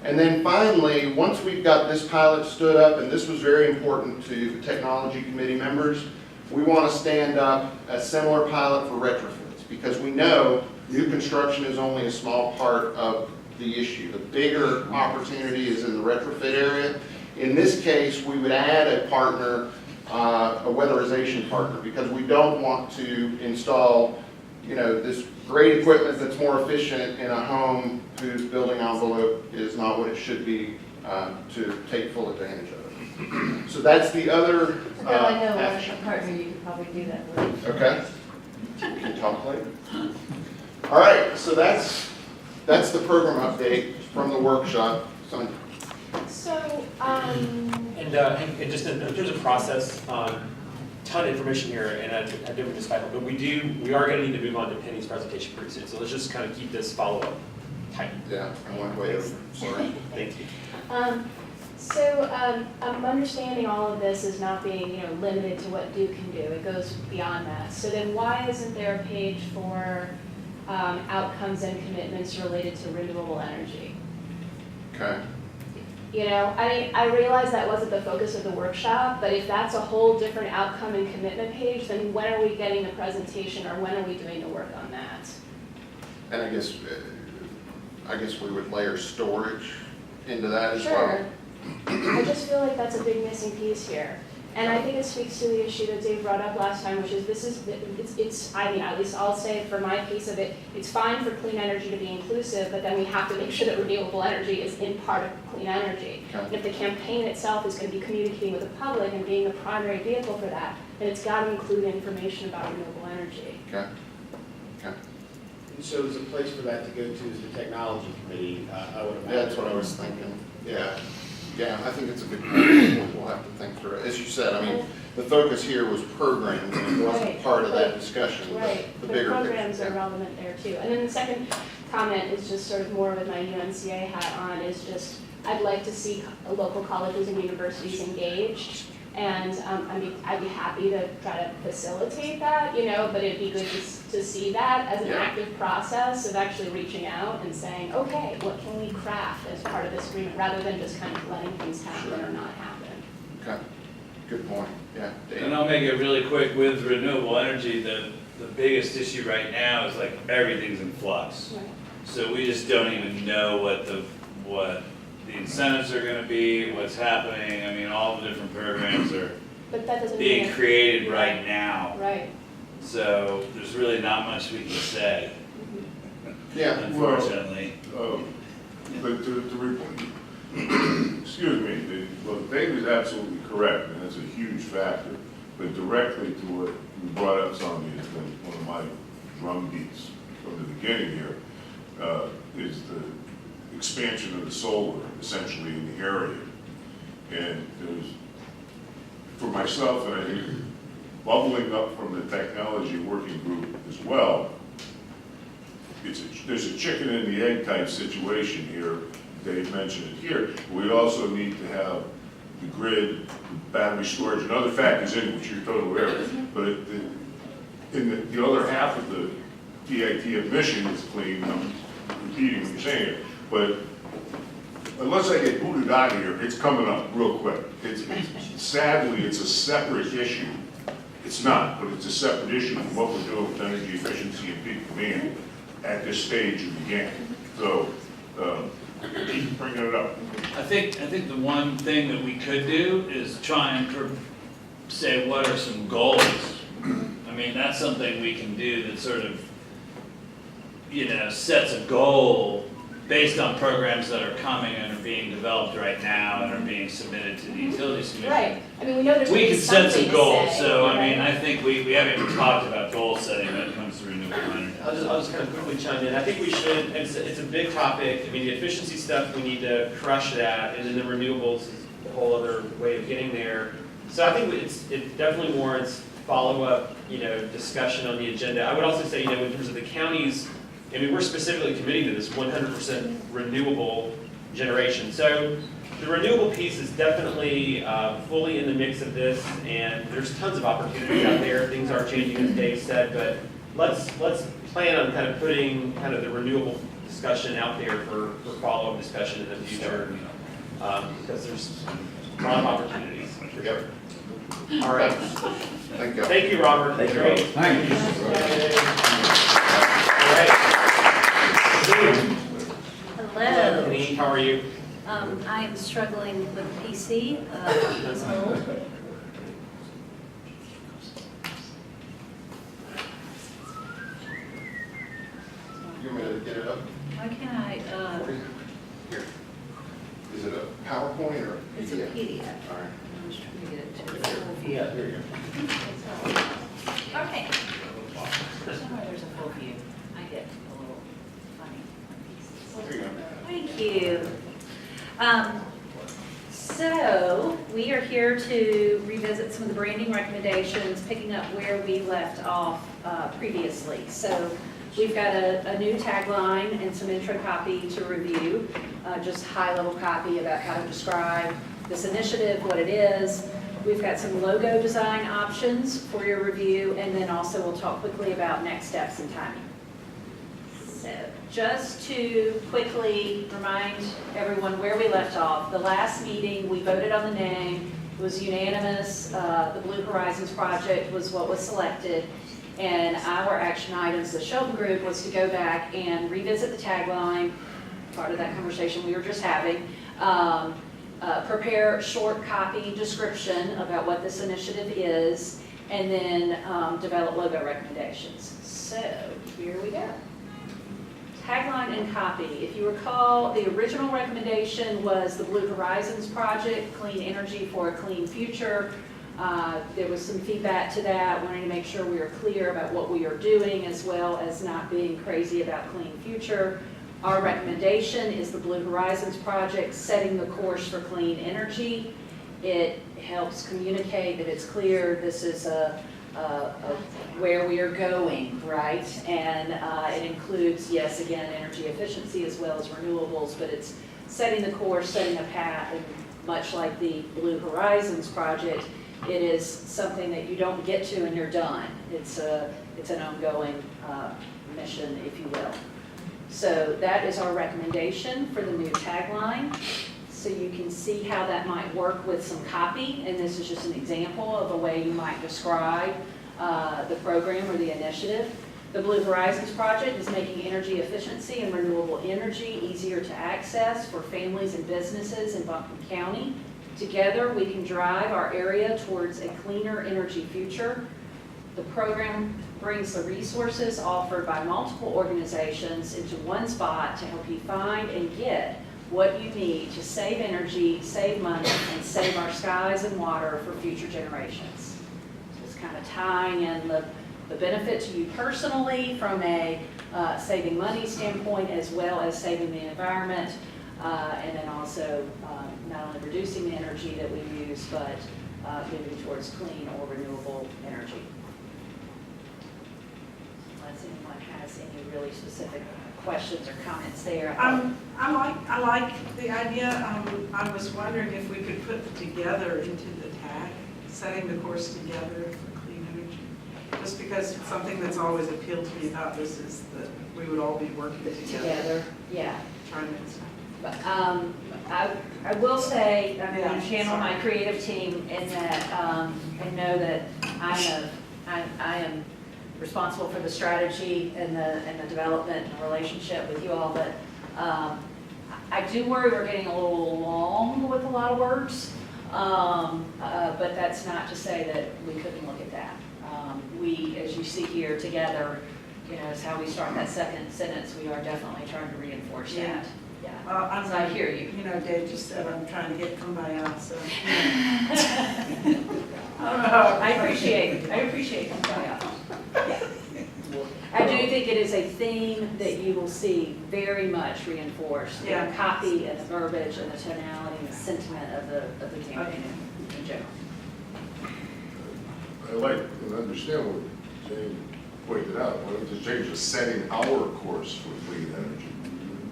And then finally, once we've got this pilot stood up, and this was very important to the technology committee members, we want to stand up a similar pilot for retrofits, because we know new construction is only a small part of the issue. The bigger opportunity is in the retrofit area. In this case, we would add a partner, a weatherization partner, because we don't want to install, you know, this great equipment that's more efficient in a home whose building envelope is not what it should be to take full advantage of it. So that's the other Bill, I know action. a partner you could probably do that with. Okay. We can talk later. All right, so that's the program update from the workshop. Sonia. So, And just in terms of process, ton of information here, and I did with this title, but we are going to need to move on to Penny's presentation pretty soon. So let's just kind of keep this follow-up tight. Yeah, I went way over. Sorry. Thank you. I'm understanding all of this is not being, limited to what Duke can do. It goes beyond that. So then why isn't there a page for outcomes and commitments related to renewable energy? Okay. I realize that wasn't the focus of the workshop, but if that's a whole different outcome and commitment page, then when are we getting the presentation, or when are we doing the work on that? And I guess we would layer storage into that as well. Sure. I just feel like that's a big missing piece here. And I think it speaks to the issue that Dave brought up last time, which is at least I'll say for my piece of it, it's fine for clean energy to be inclusive, but then we have to make sure that renewable energy is in part of clean energy. Okay. And if the campaign itself is going to be communicating with the public and being the primary vehicle for that, then it's got to include information about renewable energy. Okay. Okay. So there's a place for that to go to is the technology committee, I would imagine. That's what I was thinking. Yeah. Yeah, I think it's a good point. We'll have to think through it. As you said, I mean, the focus here was programs, and it wasn't part of that discussion. Right, The but bigger programs picture. are relevant there too. And then the second comment is just sort of more with my UNCA hat on, is just, I'd like to see local colleges and universities engaged. And I'd be happy to try to facilitate that, but it'd be good to see that as an active process of actually reaching out and saying, okay, what can we craft as part of this agreement, rather than just kind of letting things happen or not happen. Okay. Good point. Yeah. Dave. And I'll make it really quick with renewable energy. the biggest issue right now is like everything's in flux. Right. So we just don't even know what the incentives are gonna be, what's happening. I mean, all the different programs are But that doesn't mean. being that- created right now. Right. So there's really not much we can say, Yeah, unfortunately. But excuse me, the thing is absolutely correct, and it's a huge factor. But directly to what you brought up, Sonia, has been one of my drum beats from the beginning here, is the expansion of the solar essentially in the area. And there's, for myself, and I think bubbling up from the technology working group as well, there's a chicken and the egg type situation here. Dave mentioned it here. We also need to have the grid, battery storage, and other factors in which you're totally aware of. But in the other half of the DIT admission is clean. I'm repeating what you're saying here. But unless I get booted out of here, it's coming up real quick. Sadly, it's a separate issue. It's not, but it's a separate issue from what we're doing with energy efficiency and peak demand at this stage of the game. So, keep bringing it up. I think the one thing that we could do is try and say what are some goals. I mean, that's something we can do that sort of, sets a goal based on programs that are coming and are being developed right now and are being submitted to the Utilities Commission. Right. I mean, we know there's We gonna be can set something some to goals, say, so I right? mean, I think we haven't even talked about goal setting when it comes to renewable energy. I'll just kind of quickly chime in. I think we should, it's a big topic. I mean, the efficiency stuff, we need to crush that, and then the renewables is a whole other way of getting there. So I think it definitely warrants follow-up, discussion on the agenda. I would also say, in terms of the counties, I mean, we're specifically committing to this 100% renewable generation. So the renewable piece is definitely fully in the mix of this, and there's tons of opportunities out there. Things are changing, as Dave said, but let's plan on kind of putting kind of the renewable discussion out there for follow-up discussion in the future, because there's a lot of opportunities. Yep. All right. Thank you. Thank you, Robert. That's great. Thank you. All right. Hello. Denise, how are you? I am struggling with PC, it's old. You want me to get it up? Why can't I, Here. Is it a PowerPoint or? it's a PDF. All right. I'm just trying to get it to the full view. Yeah, here you go. Okay. Somewhere there's a full view. I get a little funny. There you go. Thank you. So we are here to revisit some of the branding recommendations, picking up where we left off previously. So we've got a new tagline and some intro copy to review, just high-level copy about how to describe this initiative, what it is. We've got some logo design options for your review, and then also we'll talk quickly about next steps and timing. So just to quickly remind everyone where we left off, the last meeting, we voted on the name, it was unanimous, the Blue Horizons Project was what was selected, and our action items, the Shelton Group, was to go back and revisit the tagline, part of that conversation we were just having, prepare short copy description about what this initiative is, and then develop logo recommendations. So here we go. Tagline and copy. If you recall, the original recommendation was the Blue Horizons Project, Clean Energy for a Clean Future. There was some feedback to that, wanting to make sure we are clear about what we are doing, as well as not being crazy about clean future. Our recommendation is the Blue Horizons Project, setting the course for clean energy. It helps communicate that it's clear this is where we are going, right? And it includes, yes, again, energy efficiency as well as renewables, but it's setting the course, setting a path, and much like the Blue Horizons Project, it is something that you don't get to and you're done. It's an ongoing mission, if you will. So that is our recommendation for the new tagline. So you can see how that might work with some copy, and this is just an example of a way you might describe the program or the initiative. The Blue Horizons Project is making energy efficiency and renewable energy easier to access for families and businesses in Buncombe County. Together, we can drive our area towards a cleaner energy future. The program brings the resources offered by multiple organizations into one spot to help you find and get what you need to save energy, save money, and save our skies and water for future generations. So it's kind of tying in the benefit to you personally from a saving money standpoint, as well as saving the environment, and then also not only reducing the energy that we use, but moving towards clean or renewable energy. Unless anyone has any really specific questions or comments there. I like the idea. I was wondering if we could put together into the tag, setting the course together for clean energy. Just because something that's always appealed to me about this is that we would all be working together. Yeah. Trying to. But I will say, I'm going to channel my creative team in that, and know that I am responsible for the strategy and the development and relationship with you all, but I do worry we're getting a little long with a lot of words, but that's not to say that we couldn't look at that. We, as you see here together, you know, is how we start that second sentence. We are definitely trying to reinforce that. Yeah. So I hear you. You know, Dave just said I'm trying to get somebody else, so. I appreciate somebody else. Yeah. I do think it is a theme that you will see very much reinforced in the copy and the verbiage and the tonality and the sentiment of the campaign in general. I like and understand what Jane pointed out. Why don't you change the setting our course for clean energy,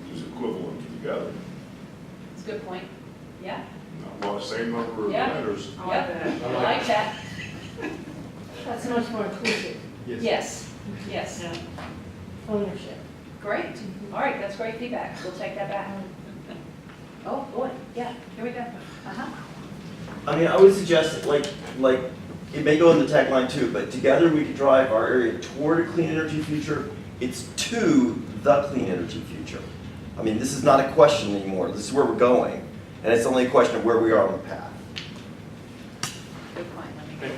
which is equivalent together. It's a good point. Yeah. Not the same number of letters. I like that. That's much more inclusive. Yes. Yes. Ownership. Great. All right, that's great feedback. We'll take that back. Oh, boy. Yeah, here we go. I mean, I would suggest, like it may go in the tagline too, but together we could drive our area toward a clean energy future. It's to the clean energy future. I mean, this is not a question anymore. This is where we're going. And it's only a question of where we are on the path. Good point. Let me get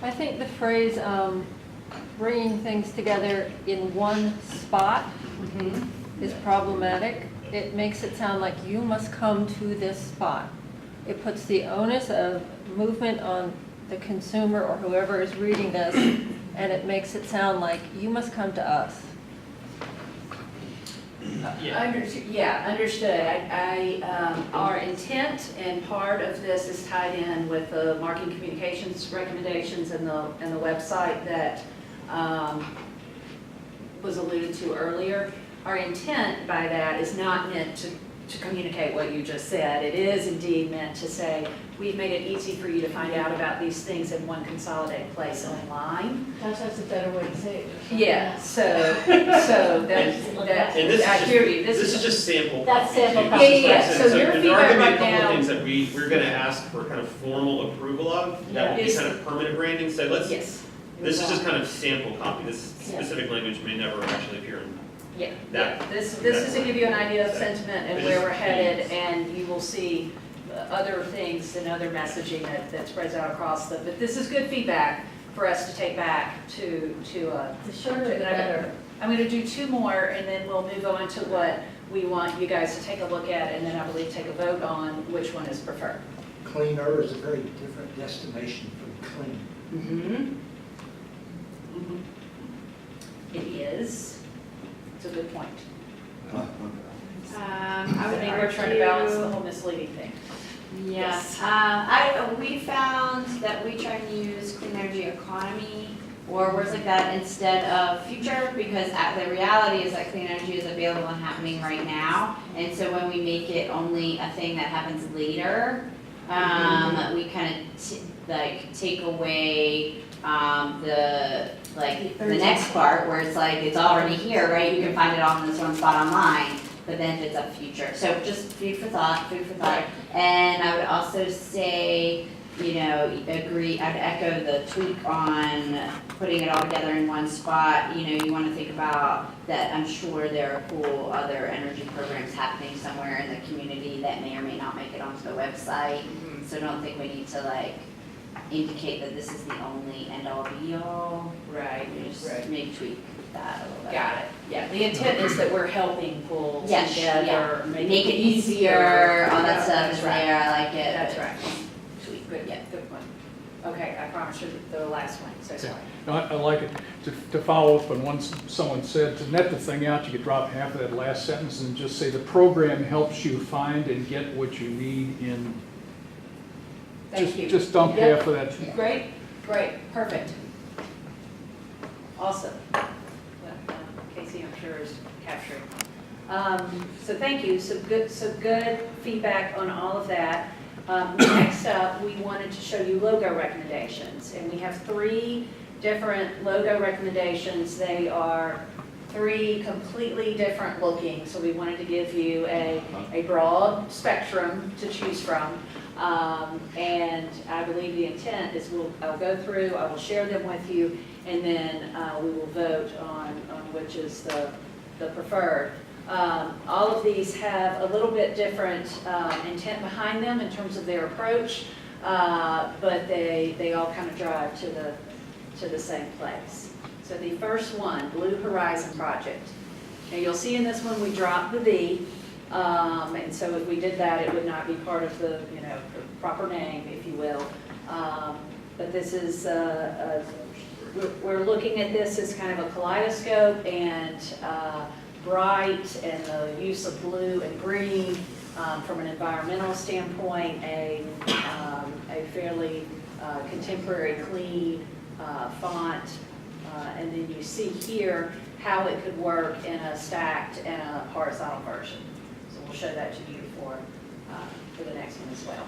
I think the phrase bringing things together in one spot is problematic. It makes it sound like you must come to this spot. It puts the onus of movement on the consumer or whoever is reading this, and it makes it sound like you must come to us. Understood. Our intent and part of this is tied in with the marketing communications recommendations and the website that was alluded to earlier. Our intent by that is not meant to communicate what you just said. It is indeed meant to say, we've made it easy for you to find out about these things in one consolidated place online. That's a better way to say it. Yeah, so that's, I hear you. This is just sample. That's sample copy. copy. Yeah. So your there are feedback going to be a right couple of now. things that we're going to ask for kind of formal approval of. That will be kind of permanent branding. So let's. Yes. This is just kind of sample copy. This specific language may never actually appear in. Yeah, that. This is to give you an idea of sentiment and where we're headed, and you will see other things and other messaging that spreads out across them. But this is good feedback for us to take back to The shorter the better. I'm going to do two more, and then we'll move on to what we want you guys to take a look at, and then I believe take a vote on which one is preferred. Cleaner is a very different destination from clean. It is. It's a good point. I think we're trying to balance the whole misleading thing. Yes. We found that we try and use clean energy economy or words like that instead of future, because the reality is that clean energy is available and happening right now. And so when we make it only a thing that happens later, we kind of take away the next part where it's like it's already here, right? You can find it all in this one spot online. the benefits of future. So just food for thought, And I would also say, you know, I'd echo the tweak on putting it all together in one spot. You know, you want to think about that. I'm sure there are cool other energy programs happening somewhere in the community that may or may not make it onto the website. So don't think we need to like indicate that this is the only end all be all. Right, Just right. maybe tweak that a little bit. Got it. Yeah, the intent is that we're helping pull Yes, together, yeah. make it easier, all that Yeah, stuff that's is right. there, I like it. That's but right. Tweak, Good, yeah. good one. Okay, I promise you the last one, so sorry. No, I like it. To follow up on what someone said, to net the thing out, you could drop half of that last sentence and just say the program helps you find and get what you need in. Thank you. Just dump Yep. half of that. Great, perfect. Awesome. Well, Casey, I'm sure is capturing. So thank you, so good feedback on all of that. Next up, we wanted to show you logo recommendations, and we have 3 different logo recommendations. They are 3 completely different looking, so we wanted to give you a broad spectrum to choose from. And I believe the intent is I'll go through, I will share them with you, and then we will vote on which is the preferred. All of these have a little bit different intent behind them in terms of their approach, but they all kind of drive to the same place. So the first one, Blue Horizon Project. Now you'll see in this one we dropped the V, and so if we did that, it would not be part of the the proper name, if you will. But this is we're looking at this as kind of a kaleidoscope and bright, and the use of blue and green from an environmental standpoint, a fairly contemporary, clean font, and then you see here how it could work in a stacked and a horizontal version. So we'll show that to you for the next one as well.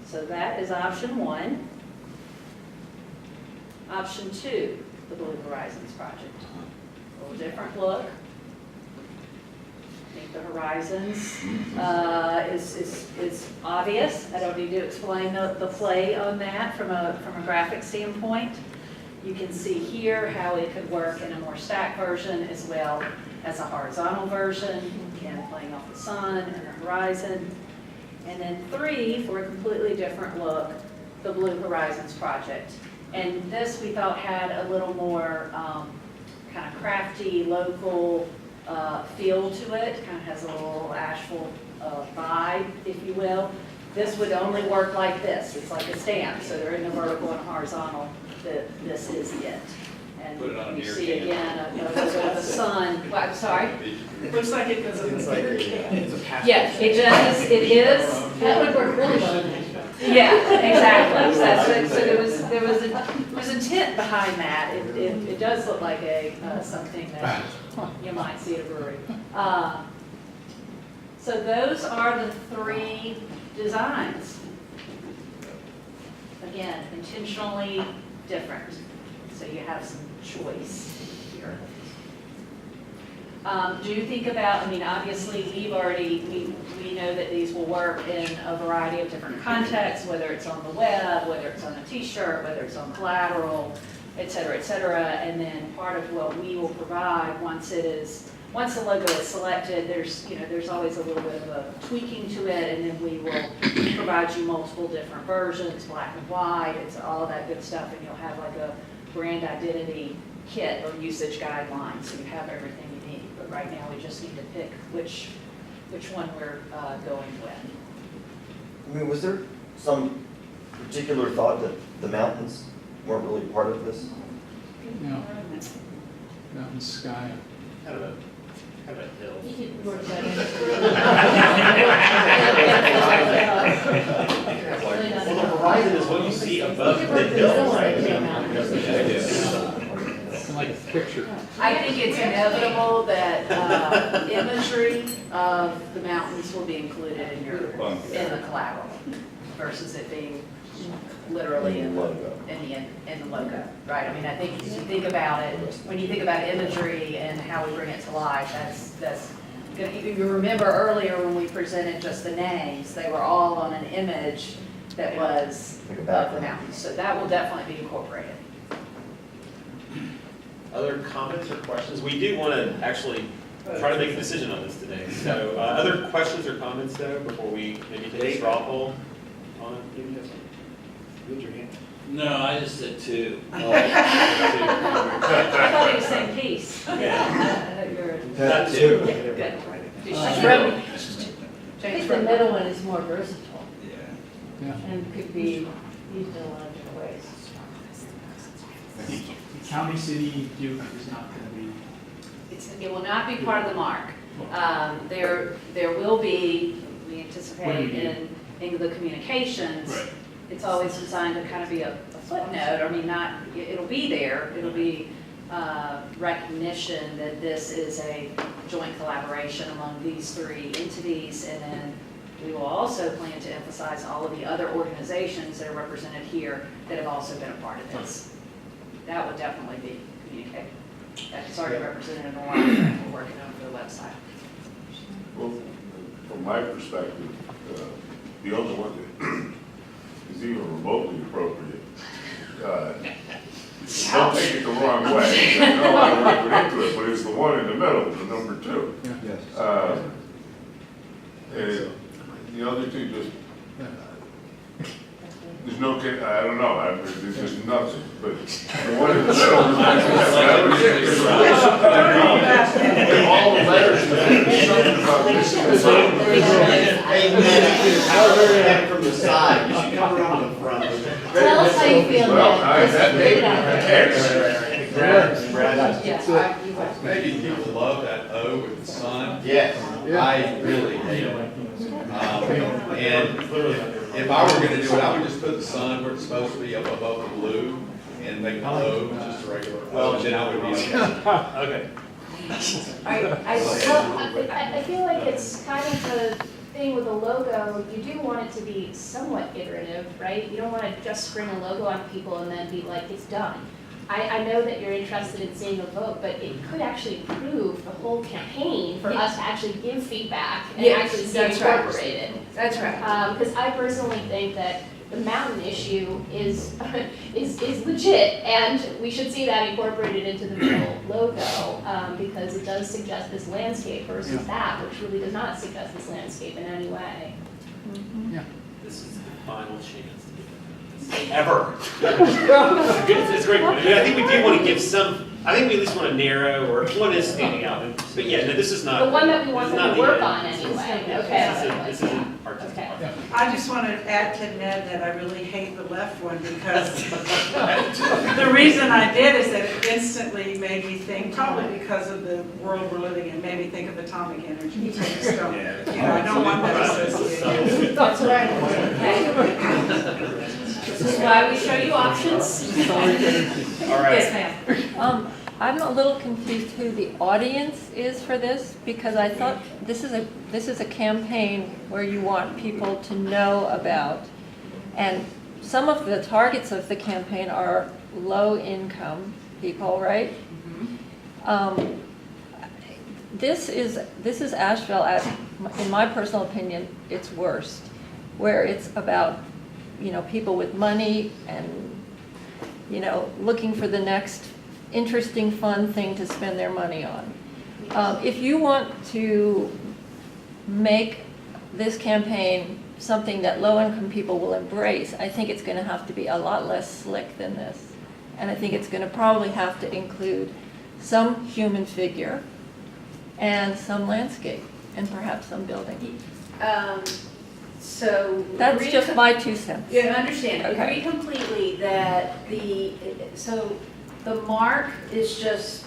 So that is option 1. Option 2, the Blue Horizons Project. A little different look. I think the horizons is obvious. I don't need to explain the play on that from a graphic standpoint. You can see here how it could work in a more stacked version as well as a horizontal version, again playing off the sun and the horizon. And then 3, for a completely different look, the Blue Horizons Project. And this we thought had a little more kind of crafty, local feel to it. Kind of has a little Asheville vibe, if you will. This would only work like this. It's like a stamp, so there isn't a vertical and horizontal. This is it. And Put it on you your see can. again a little bit of the sun. Well, I'm sorry. Looks like it goes in the beer can. Yes, it does. It is. That would work really well in Asheville. Yeah, exactly. So there was intent behind that. It does look like something that you might see at a brewery. So those are the 3 designs. Again, intentionally different. So you have some choice here. Do think about, obviously we know that these will work in a variety of different contexts, whether it's on the web, whether it's on a t-shirt, whether it's on collateral, et cetera, and then part of what we will provide once the logo is selected, there's always a little bit of a tweaking to it, and then we will provide you multiple different versions, black and white, it's all of that good stuff, and you'll have like a brand identity kit or usage guidelines, so you have everything you need. But right now, we just need to pick which one we're going with. Was there some particular thought that the mountains weren't really part of this? Yeah. Mountain sky. Kind of a hill. You could work that Well, the horizon is what you see above the hill, right? Like a picture. I think it's inevitable that imagery of the mountains will be included in the collateral versus it being literally in the logo, right? I think if you think about it, when you think about imagery and how we bring it to life, that's You remember earlier when we presented just the names, they were all on an image that was of the mountains, so that will definitely be incorporated. Other comments or questions? We do want to actually try to make a decision on this today. So other questions or comments though, before we maybe take a straw poll on it? Maybe you have some? Raise your hand. No, I just said 2. I thought he was saying peace. That too. Good. I think the middle one is more versatile Yeah. and could be used in a lot of different ways. County, city, Duke is not going to be. It will not be part of the mark. There will be, we anticipate in the communications, it's always designed to kind of be a footnote. I mean, it'll be there. It'll be recognition that this is a joint collaboration among these 3 entities, and then we will also plan to emphasize all of the other organizations that are represented here that have also been a part of this. That would definitely be communicated. That's already represented in the line that we're working on for the website. Well, from my perspective, the only one that is even remotely appropriate, don't take it the wrong way. I know I went into it, but it's the one in the middle, the number 2. Yes. And the other 2 just, there's no, I don't know, there's just nothing, but the one in the middle. All the letters, something about this. Hey, man, from the side, you should come around the front. Tell us how you feel, Well, Ned. that maybe, Maybe people love that O with the sun. Yes. I really hate it. And if I were gonna do it, I would just put the sun where it's supposed to be up above the blue and make the O just a regular O, and then I would be okay. Okay. I feel like it's kind of the thing with a logo, you do want it to be somewhat iterative, right? You don't want to just spring a logo on people and then be like, it's done. I know that you're interested in seeing a vote, but it could actually improve the whole campaign for us to actually give feedback and actually see it incorporated. That's right. Because I personally think that the mountain issue is legit, and we should see that incorporated into the middle logo, because it does suggest this landscape versus that, which really does not suggest this landscape in any way. This is the final chance to get this ever. It's a great point. I mean, I think we do want to give some. I think we at least want to narrow, or one is standing out. But yeah, no, this is not. The one that we want this is them not to the work end. on anyway, okay? This isn't artistic. Okay. I just want to add to Ned that I really hate the left one because the reason I did is that it instantly made me think, probably because of the world we're living in, made me think of atomic energy. I just don't, you know, I don't want that associated. That's what I This is why we show you options. All right. Yes, ma'am. I'm a little confused who the audience is for this, because I thought this is a campaign where you want people to know about, and some of the targets of the campaign are low-income people, right? This is Asheville at, in my personal opinion, its worst, where it's about, you know, people with money and, you know, looking for the next interesting, fun thing to spend their money on. If you want to make this campaign something that low-income people will embrace, I think it's going to have to be a lot less slick than this. And I think it's going to probably have to include some human figure and some landscape and perhaps some building. So. That's just my 2 cents. Yeah, I understand. Okay. Agree completely that the mark is just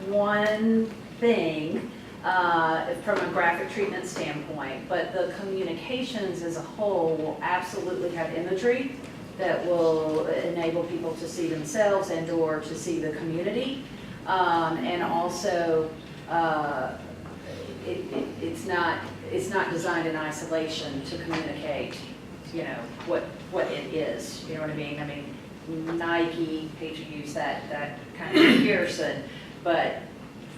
one thing from a graphic treatment standpoint, but the communications as a whole will absolutely have imagery that will enable people to see themselves and or to see the community. And also, it's not designed in isolation to communicate, you know, what it is. You know what I mean? I mean, Nike, hate to use that kind of comparison, but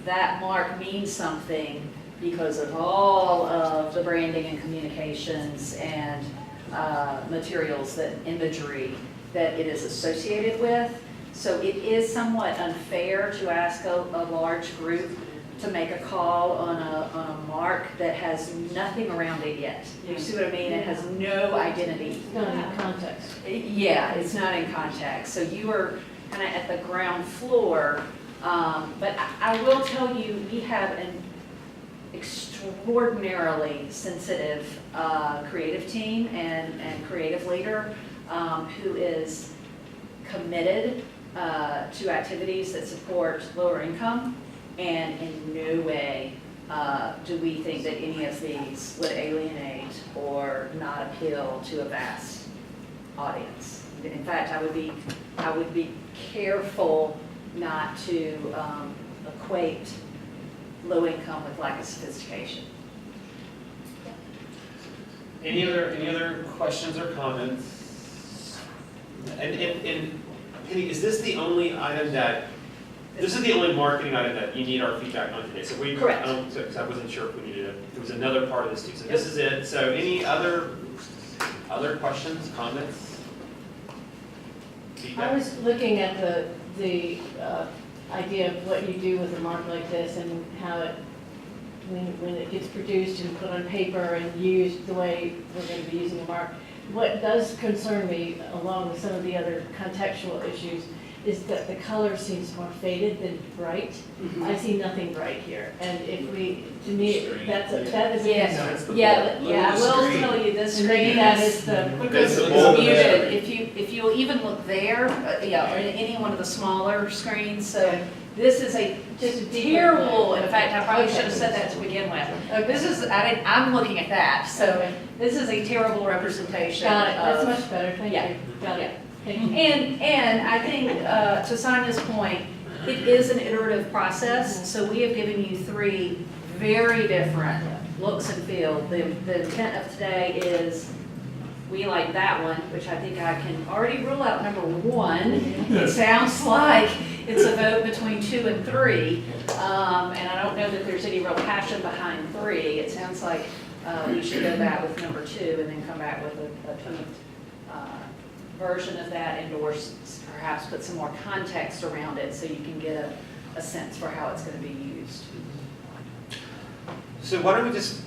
that mark means something because of all of the branding and communications and materials, that imagery that it is associated with. So it is somewhat unfair to ask a large group to make a call on a mark that has nothing around it yet. You see what I mean? It has no identity. It's not in context. Yeah, it's not in context. So you are kind of at the ground floor. But I will tell you, we have an extraordinarily sensitive creative team and creative leader who is committed to activities that support lower income, and in no way do we think that any of these would alienate or not appeal to a vast audience. In fact, I would be careful not to equate low income with lack of sophistication. Any other questions or comments? And Penny, is this the only item this is the only marketing item that you need our feedback on today? So Correct. I wasn't sure if we needed there was another part of this too. So this is it. So any other questions, comments? Feedback? I was looking at the idea of what you do with a mark like this and how it, when it gets produced and put on paper and used the way we're going to be using a mark. What does concern me, along with some of the other contextual issues, is that the color seems more faded than bright. I see nothing bright here, and if we, to me, that is a concern. Yeah, I will tell you this And maybe screen that is is the. because It's it's bold. muted. If you'll even look there, or in any one of the smaller screens, so this is a terrible, in fact, I probably should have said that to begin with. This is, I'm looking at that, so this is a terrible representation. Got it, that's of- much better, thank Yeah. you. Got it. Thank you. And I think, to Sonia's point, it is an iterative process, so we have given you 3 very different looks and feel. The intent of today is, we like that one, which I think I can already rule out number 1. It sounds like it's a vote between 2 and 3, and I don't know that there's any real passion behind 3. It sounds like we should go back with number 2 and then come back with a tweaked version of that, endorse, perhaps put some more context around it so you can get a sense for how it's going to be used. So why don't we just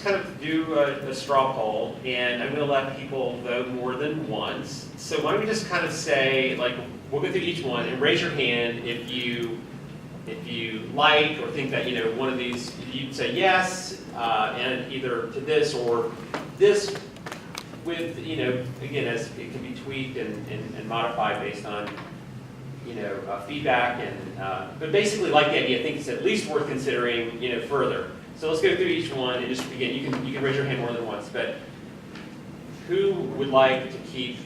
kind of do a straw poll, and I'm going to let people vote more than once. So why don't we just kind of say, like, we'll go through each one and raise your hand if you like or think that, one of these, you'd say yes, and either to this or this, with, again, as it can be tweaked and modified based on, feedback and, but basically like the idea, I think it's at least worth considering, further. So let's go through each one and just, again, you can raise your hand more than once, but who would like to keep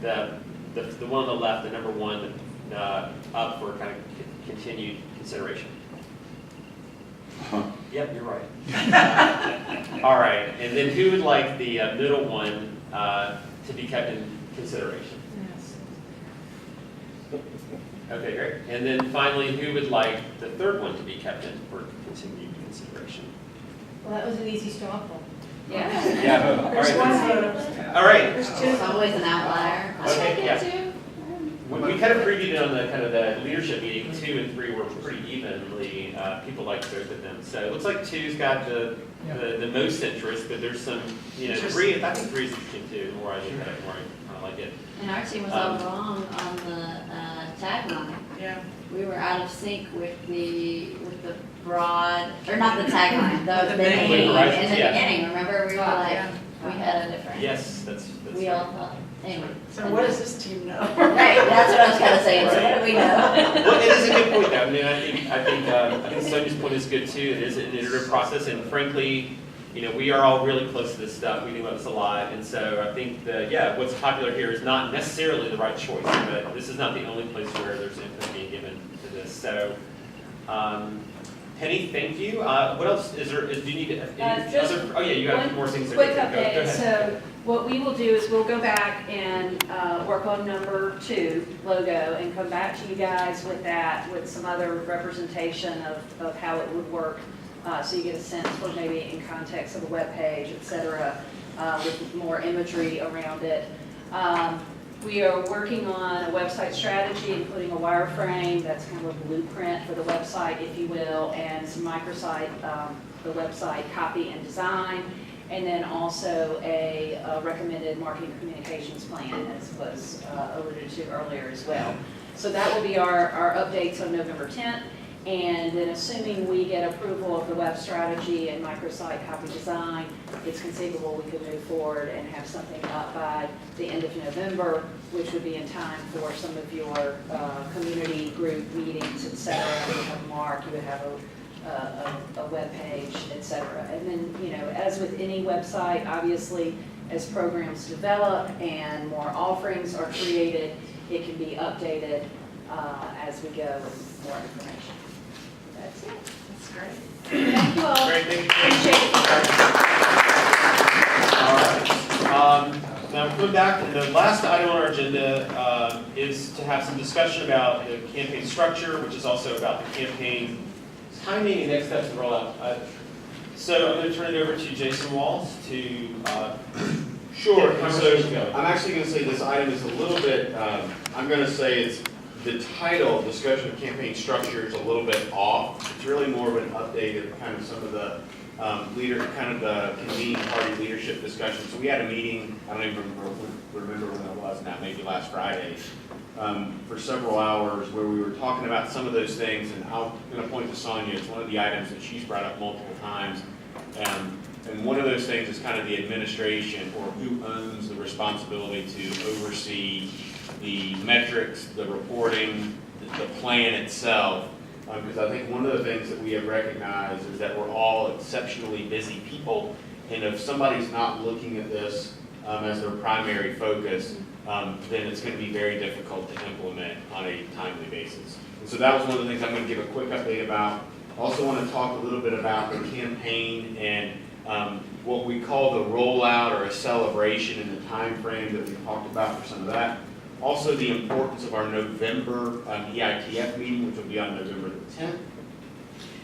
the one on the left, the number 1, up for kind of continued consideration? Yep, you're right. All right, and then who would like the middle one to be kept in consideration? Okay, great. And then finally, who would like the third one to be kept in for continued consideration? Well, that was an easy straw poll. Yeah. Yeah. All right. All right. It's always an outlier. Okay, yeah. We kind of previewed it on the kind of the leadership meeting. 2 and 3 were pretty evenly. People liked both of them. So it looks like 2's got the most interest, but there's some, 3. I think 3 is interesting too. The more I look at it, the more I kind of like it. And our team was all wrong on the tagline. Yeah. We were out of sync with the broad, or not the tagline, the The name name. in the Yeah. beginning. Remember, we were like, Yeah. we had a different. Yes, that's We all thought, anyway. So what does this team know? Right, that's what I was kind of saying. So what do we know? Well, it is a good point, though. I mean, I think Sonia's point is good too. It is an iterative process, and frankly, we are all really close to this stuff. We think about this a lot, and so I think what's popular here is not necessarily the right choice, but this is not the only place where there's input being given to this. So, Penny, thank you. What else is there? Do you need any Just other? Oh yeah, you got a few more things. Quick Go update. ahead. So what we will do is we'll go back and work on number 2 logo and come back to you guys with that, with some other representation of how it would work so you get a sense for maybe in context of the web page, et cetera, with more imagery around it. We are working on a website strategy, including a wireframe, that's kind of a blueprint for the website, if you will, and some microsite, the website copy and design, and then also a recommended marketing communications plan, as was alluded to earlier as well. So that will be our updates on November 10th. And then assuming we get approval of the web strategy and microsite copy design, it's conceivable we could move forward and have something up by the end of November, which would be in time for some of your community group meetings, et cetera. You would have Mark, you would have a web page, et cetera. And then, you know, as with any website, obviously, as programs develop and more offerings are created, it can be updated as we go with more information. That's it. That's great. Thank you all. Great, thank you. Appreciate it. All right. Now, going back, and the last item on our agenda is to have some discussion about the campaign structure, which is also about the campaign timing and next steps to roll out. So I'm going to turn it over to Jason Walls to Sure. get the conversation going. I'm actually going to say this item is a little bit, I'm going to say it's the title, discussion of campaign structure, is a little bit off. It's really more of an update of kind of some of the the convening party leadership discussion. So we had a meeting, I don't even remember when it was now, maybe last Friday, for several hours where we were talking about some of those things, and I'm going to point to Sonia. It's one of the items that she's brought up multiple times. And one of those things is kind of the administration, or who owns the responsibility to oversee the metrics, the reporting, the plan itself. Because I think one of the things that we have recognized is that we're all exceptionally busy people, and if somebody's not looking at this as their primary focus, then it's going to be very difficult to implement on a timely basis. And so that was one of the things I'm going to give a quick update about. I also want to talk a little bit about the campaign and what we call the rollout or a celebration and the time frame that we talked about for some of that. Also, the importance of our November EITF meeting, which will be on November the 10th.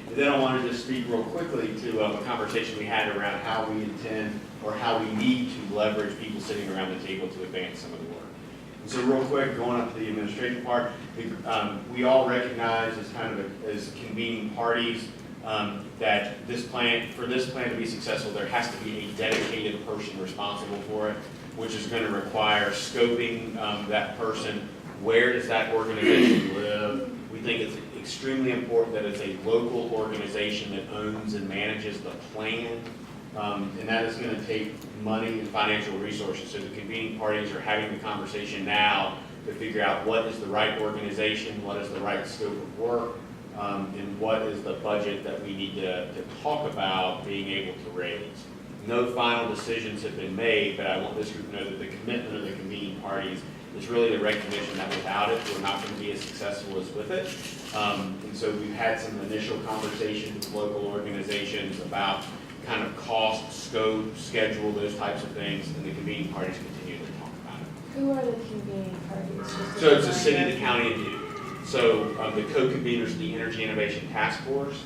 And then I wanted to speak real quickly to a conversation we had around how we intend or how we need to leverage people sitting around the table to advance some of the work. And so real quick, going up to the administrative part, we all recognize as convening parties that for this plan to be successful, there has to be a dedicated person responsible for it, which is going to require scoping that person. Where does that organization live? We think it's extremely important that it's a local organization that owns and manages the plan, and that is going to take money and financial resources. So the convening parties are having the conversation now to figure out what is the right organization, what is the right scope of work, and what is the budget that we need to talk about being able to raise. No final decisions have been made, but I want this group to know that the commitment of the convening parties is really the recognition that without it, we're not going to be as successful as with it. And so we've had some initial conversations with local organizations about kind of cost, scope, schedule, those types of things, and the convening parties continue to talk about it. Who are the convening parties? So it's the city, the county, and you. So the co-conveners of the Energy Innovation Task Force.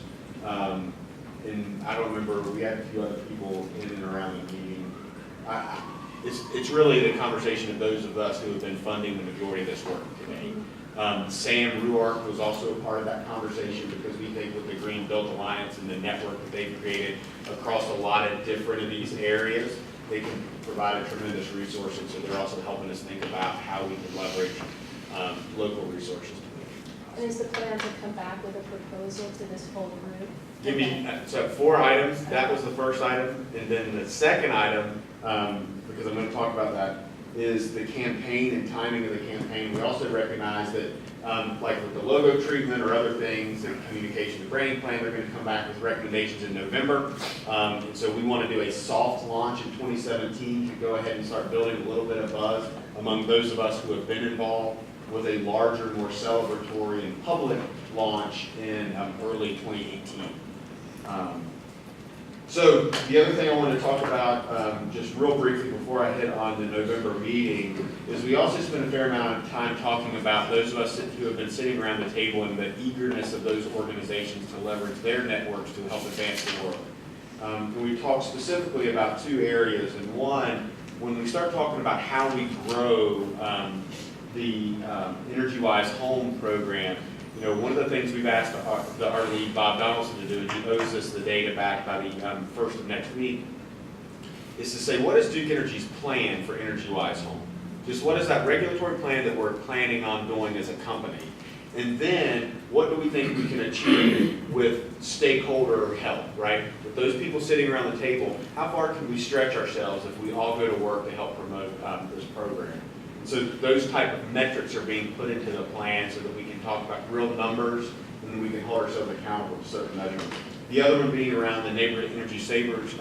And I don't remember, we had a few other people in and around the meeting. It's really the conversation of those of us who have been funding the majority of this work today. Sam Ruark was also a part of that conversation because we think with the Green Belt Alliance and the network that they've created across a lot of different of these areas, they can provide a tremendous resource, and so they're also helping us think about how we can leverage local resources. And is the plan to come back with a proposal to this whole group? Give me, so 4 items, that was the first item, and then the second item, because I'm going to talk about that, is the campaign and timing of the campaign. We also recognize that, like with the logo treatment or other things, the communication and branding plan, they're going to come back with recommendations in November. And so we want to do a soft launch in 2017 to go ahead and start building a little bit of buzz among those of us who have been involved, with a larger, more celebratory and public launch in early 2018. So the other thing I want to talk about, just real briefly before I hit on the November meeting, is we also spent a fair amount of time talking about those of us who have been sitting around the table and the eagerness of those organizations to leverage their networks to help advance the work. And we talked specifically about two areas, and one, when we start talking about how we grow the EnergyWise Home program, you know, one of the things we've asked our lead, Bob Donaldson, to do, and he owes us the data back by the first of next week, is to say, what is Duke Energy's plan for EnergyWise Home? Just what is that regulatory plan that we're planning on doing as a company? And then, what do we think we can achieve with stakeholder help, right? With those people sitting around the table, how far can we stretch ourselves if we all go to work to help promote this program? And so those type of metrics are being put into the plan so that we can talk about real numbers and then we can hold ourselves accountable to certain measurements. The other one being around the Neighborhood Energy Savers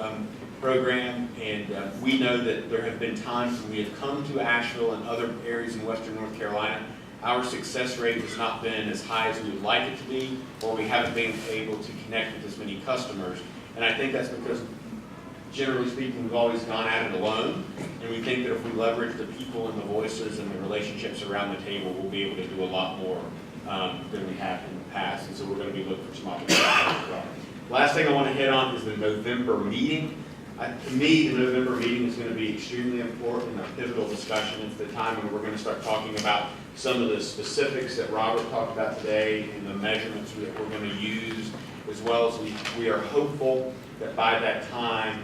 program, and we know that there have been times when we have come to Asheville and other areas in western North Carolina. Our success rate has not been as high as we would like it to be, or we haven't been able to connect with as many customers. And I think that's because, generally speaking, we've always gone at it alone, and we think that if we leverage the people and the voices and the relationships around the table, we'll be able to do a lot more than we have in the past. And so we're going to be looking for some opportunities as well. Last thing I want to hit on is the November meeting. To me, the November meeting is going to be extremely important and a pivotal discussion. It's the time when we're going to start talking about some of the specifics that Robert talked about today and the measurements that we're going to use, as well as we are hopeful that by that time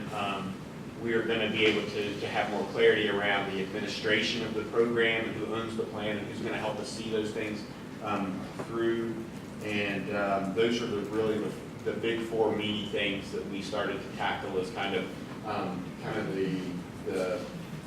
we are going to be able to have more clarity around the administration of the program and who owns the plan and who's going to help us see those things through. And those are really the big four meaty things that we started to tackle as kind of the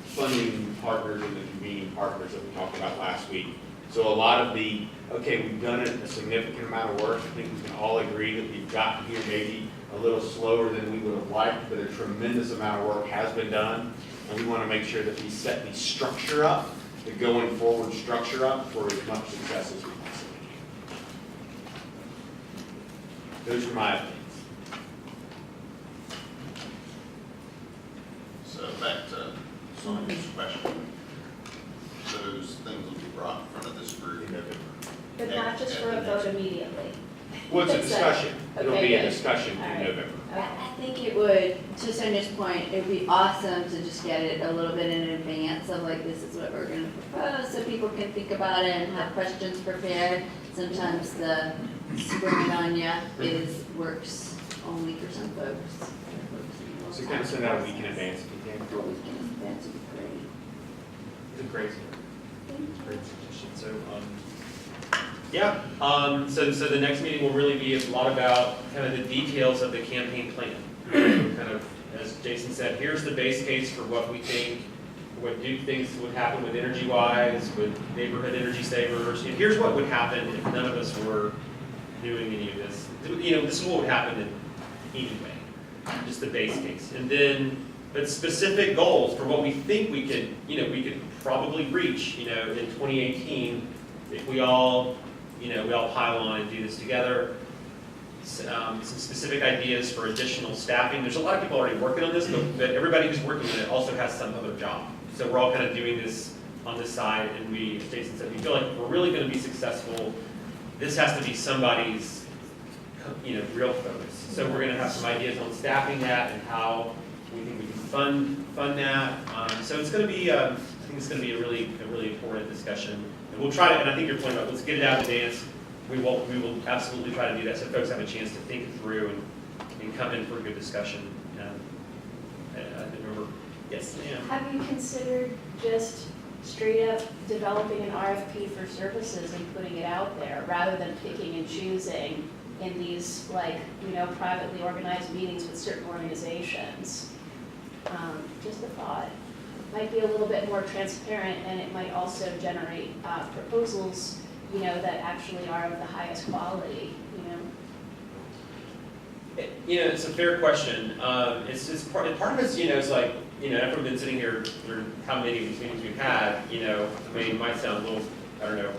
funding partners and the convening partners that we talked about last week. So a lot of we've done a significant amount of work. I think we can all agree that we've gotten here maybe a little slower than we would have liked, but a tremendous amount of work has been done. And we want to make sure that we set the structure up, the going forward structure up for as much success as we possibly can. Those are my opinions. So back to Sonia's question. Those things will be brought in front of this group in November. But not just for a vote immediately. Well, it's a discussion. It'll Okay, be a good. discussion All in right. November. I think it would, to Sonia's point, it'd be awesome to just get it a little bit in advance of like, this is what we're gonna propose, so people can think about it and have questions prepared. Sometimes the spring it on ya works only for some folks. So kind of send out a week in advance if you can. A week in advance would be great. It's a great, Thank you. great suggestion. So, so the next meeting will really be a lot about kind of the details of the campaign plan. Kind of, as Jason said, here's the base case for what we think, what Duke thinks would happen with EnergyWise, with Neighborhood Energy Savers, and here's what would happen if none of us were doing any of this. You know, this is what would happen anyway, just the base case. And then, but specific goals for what we think we could probably reach, in 2018, if we all pile on and do this together. Some specific ideas for additional staffing. There's a lot of people already working on this, but everybody who's working on it also has some other job. So we're all kind of doing this on this side, and as Jason said, we feel like we're really going to be successful. This has to be somebody's, real focus. So we're going to have some ideas on staffing that and how we think we can fund that. So it's going to be, I think it's going to be a really important discussion. And we'll try to, and I think your point about let's get it out in advance. We will absolutely try to do that so folks have a chance to think it through and come in for a good discussion. I remember, yes, ma'am. Have you considered just straight up developing an RFP for services and putting it out there rather than picking and choosing in these privately organized meetings with certain organizations? Just a thought. Might be a little bit more transparent, and it might also generate proposals that actually are of the highest quality, It's a fair question. It's part of it's, it's like, after we've been sitting here through how many of these meetings we've had, I mean, it might sound a little, I don't know,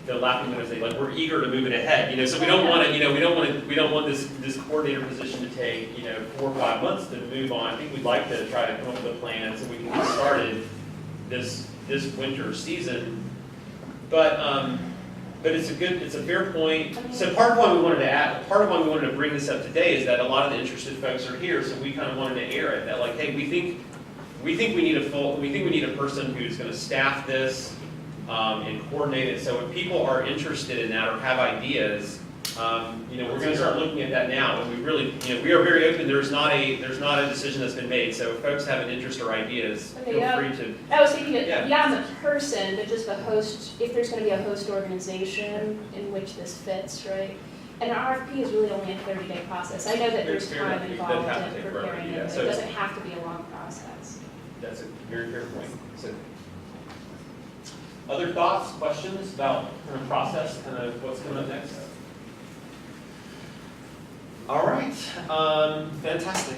they're laughing when I say, like, we're eager to move it ahead, so we don't want to, we don't want this coordinator position to take, 4 or 5 months to move on. I think we'd like to try to come up with a plan so we can get started this winter season. But it's a fair point. So part of why we wanted to bring this up today is that a lot of the interested folks are here, so we kind of wanted to air it, that like, hey, we think we need a person who's going to staff this and coordinate it. So if people are interested in that or have ideas, we're going to start looking at that now. And we really, we are very open. There's not a decision that's been made. So if folks have an interest or ideas, feel free to. I was thinking, beyond the person, but just the host, if there's going to be a host organization in which this fits, right? And an RFP is really only a 30-day process. I know that there's time involved in preparing it, but it doesn't have to be a long process. That's a very fair point. So, other thoughts, questions about kind of process, kind of what's coming up next? All right, fantastic.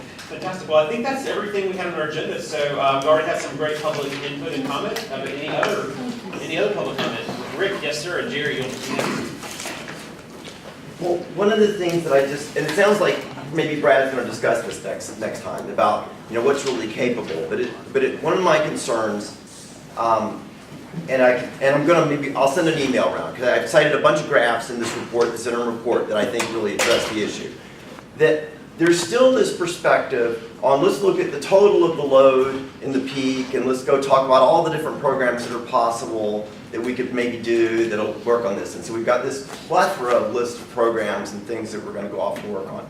Well, I think that's everything we have on our agenda. So we already had some great public input and comment. But any other public comment? Rick, yes, sir, and Jerry, you'll begin. Well, one of the things that and it sounds like maybe Brad's going to discuss this next time about what's really capable. But one of my concerns, and I'm going to I'll send an email around because I've cited a bunch of graphs in this report, this interim report, that I think really address the issue. That there's still this perspective on let's look at the total of the load in the peak and let's go talk about all the different programs that are possible that we could maybe do that'll work on this. And so we've got this plethora of list of programs and things that we're going to go off and work on.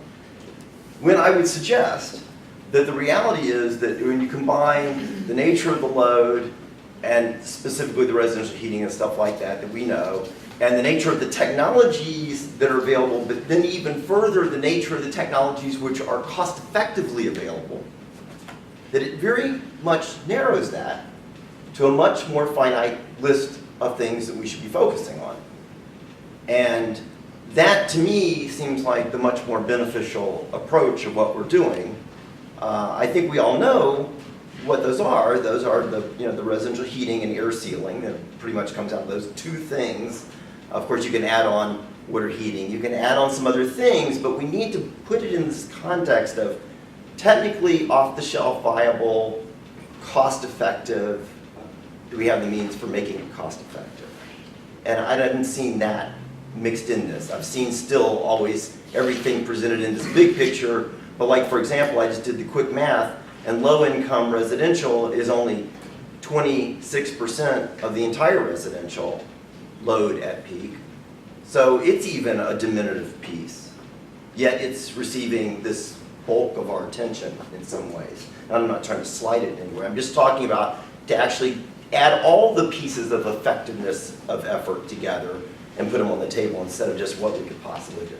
When I would suggest that the reality is that when you combine the nature of the load and specifically the residential heating and stuff like that we know, and the nature of the technologies that are available, but then even further the nature of the technologies which are cost effectively available, that it very much narrows that to a much more finite list of things that we should be focusing on. And that to me seems like the much more beneficial approach of what we're doing. I think we all know what those are. Those are the residential heating and air sealing. That pretty much comes out of those two things. Of course, you can add on water heating. You can add on some other things, but we need to put it in this context of technically off-the-shelf viable, cost-effective. Do we have the means for making it cost-effective? And I haven't seen that mixed in this. I've seen still always everything presented in this big picture, but like, for example, I just did the quick math, and low-income residential is only 26% of the entire residential load at peak. So it's even a diminutive piece, yet it's receiving this bulk of our attention in some ways. And I'm not trying to slight it anywhere. I'm just talking about to actually add all the pieces of effectiveness of effort together and put them on the table instead of just what we could possibly do.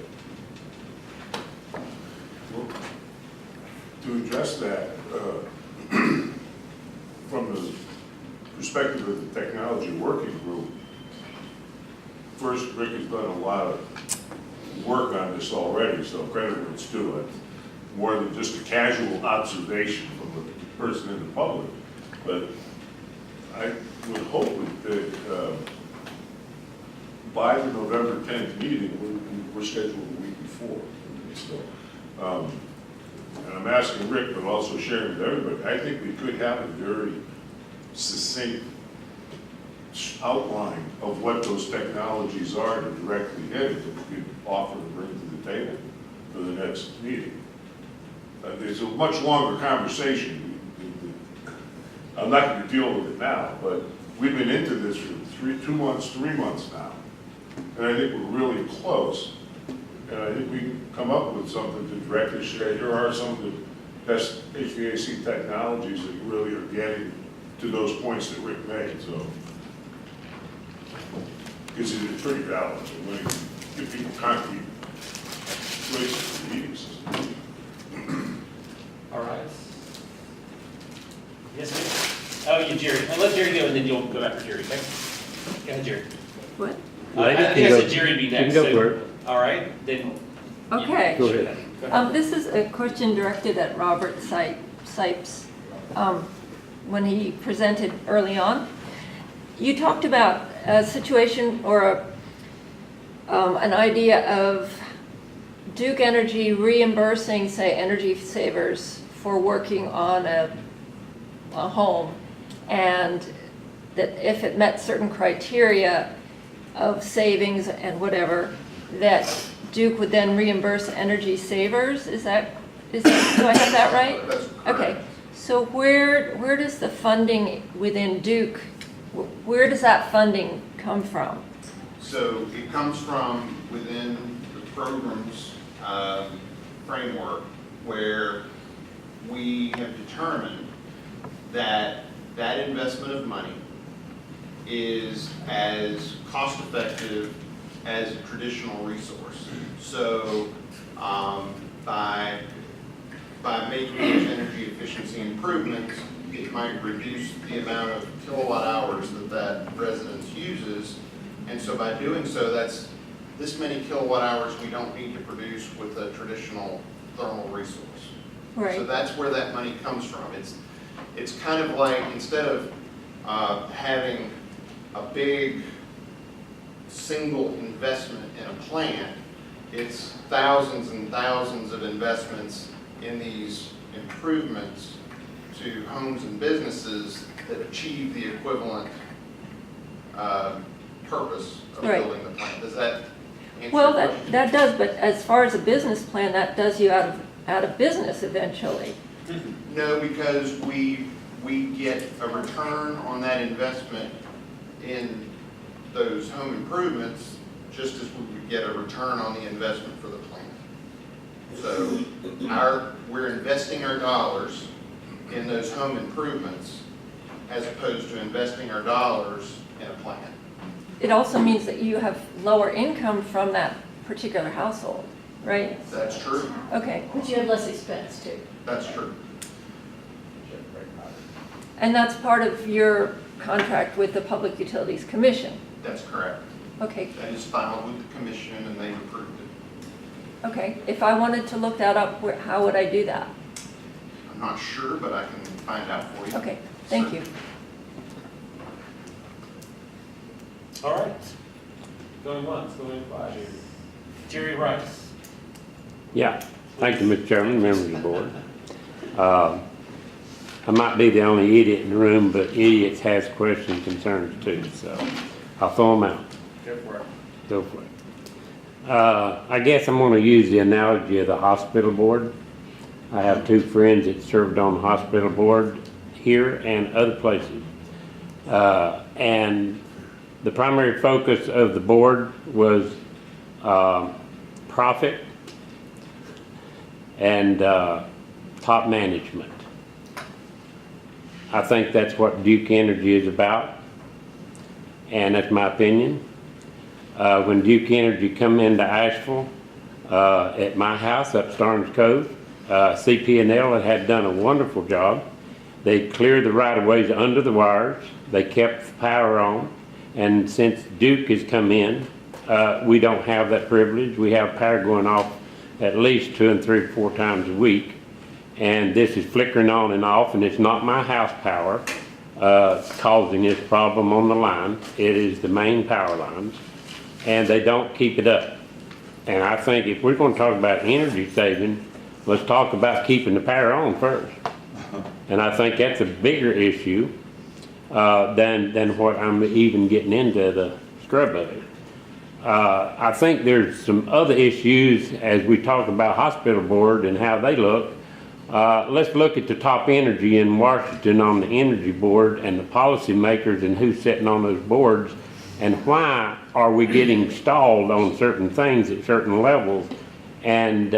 Well, to address that, from the perspective of the technology working group, first, Rick has done a lot of work on this already, so credit where it's due. More than just a casual observation from a person in the public. But I would hope that by the November 10th meeting, we're scheduled a week before. So, and I'm asking Rick, but also sharing with everybody, I think we could have a very succinct outline of what those technologies are to directly hit that we could offer to bring to the table for the next meeting. It's a much longer conversation. I'm not going to deal with it now, but we've been into this for 3 months now. And I think we're really close. And I think we can come up with something to directly share. Here are some of the best HVAC technologies that really are getting to those points that Rick made. So, because it's pretty valid. When you give people concrete choices for the heating system. All right. Yes, ma'am. Oh, you, Jerry. I'll let Jerry go, and then you'll go after Jerry. Okay? Go ahead, Jerry. What? I think I said Jerry would be next. You can go for it. All right, then. Okay. Go ahead. This is a question directed at Robert Sipes. When he presented early on, you talked about a situation or an idea of Duke Energy reimbursing, say, energy savers for working on a home, and that if it met certain criteria of savings and whatever, that Duke would then reimburse energy savers? Do I have that right? That's correct. Okay, so where does the funding within Duke, where does that funding come from? So it comes from within the program's framework, where we have determined that that investment of money is as cost effective as a traditional resource. So by making those energy efficiency improvements, it might reduce the amount of kilowatt hours that residence uses. And so by doing so, that's this many kilowatt hours we don't need to produce with a traditional thermal resource. Right. So that's where that money comes from. It's kind of like, instead of having a big single investment in a plant, it's thousands and thousands of investments in these improvements to homes and businesses that achieve the equivalent purpose of Right. building the plant. Does that answer Well, your question? that does, but as far as a business plan, that does you out of business eventually. No, because we get a return on that investment in those home improvements, just as we would get a return on the investment for the plant. So we're investing our dollars in those home improvements as opposed to investing our dollars in a plant. It also means that you have lower income from that particular household, right? That's true. Okay, But you have less expense too. That's true. and that's part of your contract with the Public Utilities Commission? That's correct. Okay, That is filed with the commission and they approved it. okay. If I wanted to look that up, how would I do that? I'm not sure, but I can find out for you. Okay, thank you. All right. Going once, going twice. Jerry Rice. Yeah, thank you, Mr. Chairman, members of the board. I might be the only idiot in the room, but idiots has questions and concerns too, so I'll throw them out. Go for it. Go for it. I guess I'm going to use the analogy of the hospital board. I have two friends that served on the hospital board here and other places. And the primary focus of the board was profit and top management. I think that's what Duke Energy is about, and that's my opinion. When Duke Energy come into Asheville, at my house up Starnes Cove, CP&L had done a wonderful job. They cleared the right-of-ways under the wires. They kept the power on. And since Duke has come in, we don't have that privilege. We have power going off at least 2 and 3 or 4 times a week. And this is flickering on and off, and it's not my house power causing this problem on the line. It is the main power lines, and they don't keep it up. And I think if we're going to talk about energy saving, let's talk about keeping the power on first. And I think that's a bigger issue than what I'm even getting into the scrub of it. I think there's some other issues as we talk about hospital board and how they look. Let's look at the top energy in Washington on the energy board and the policymakers and who's sitting on those boards, and why are we getting stalled on certain things at certain levels, and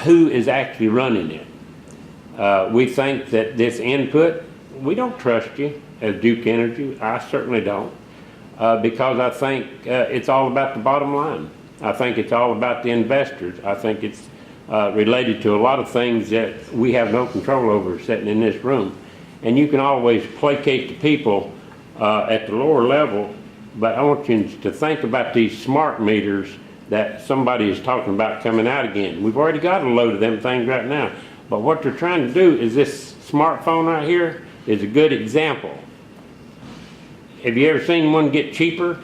who is actually running it. We think that this input, we don't trust you as Duke Energy. I certainly don't, because I think it's all about the bottom line. I think it's all about the investors. I think it's related to a lot of things that we have no control over sitting in this room. And you can always placate the people at the lower level, but I want you to think about these smart meters that somebody is talking about coming out again. We've already got a load of them things right now, but what they're trying to do is this smartphone right here is a good example. Have you ever seen one get cheaper?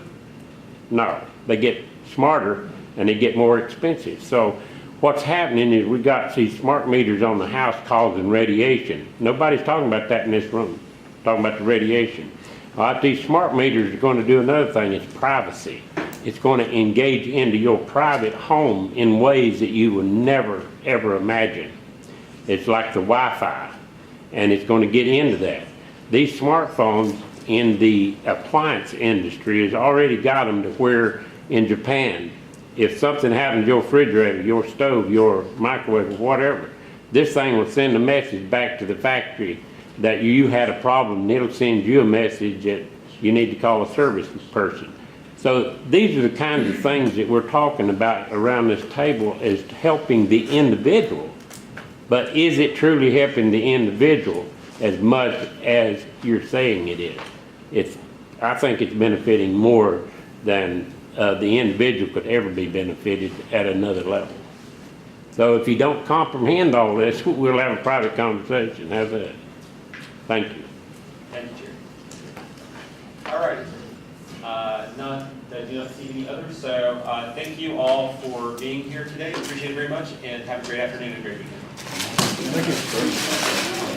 No, they get smarter and they get more expensive. So what's happening is we got these smart meters on the house causing radiation. Nobody's talking about that in this room, talking about the radiation. These smart meters are going to do another thing, it's privacy. It's going to engage into your private home in ways that you would never, ever imagine. It's like the Wi-Fi, and it's going to get into that. These smartphones in the appliance industry has already got them to where in Japan, if something happens to your refrigerator, your stove, your microwave, whatever, this thing will send a message back to the factory that you had a problem, and it'll send you a message that you need to call a service person. So these are the kinds of things that we're talking about around this table as helping the individual. But is it truly helping the individual as much as you're saying it is? I think it's benefiting more than the individual could ever be benefited at another level. So if you don't comprehend all this, we'll have a private conversation. How's that? Thank you. Thank you, Chair. All right. I do not see any others, so thank you all for being here today. Appreciate it very much, and have a great afternoon and a great weekend. Thank you.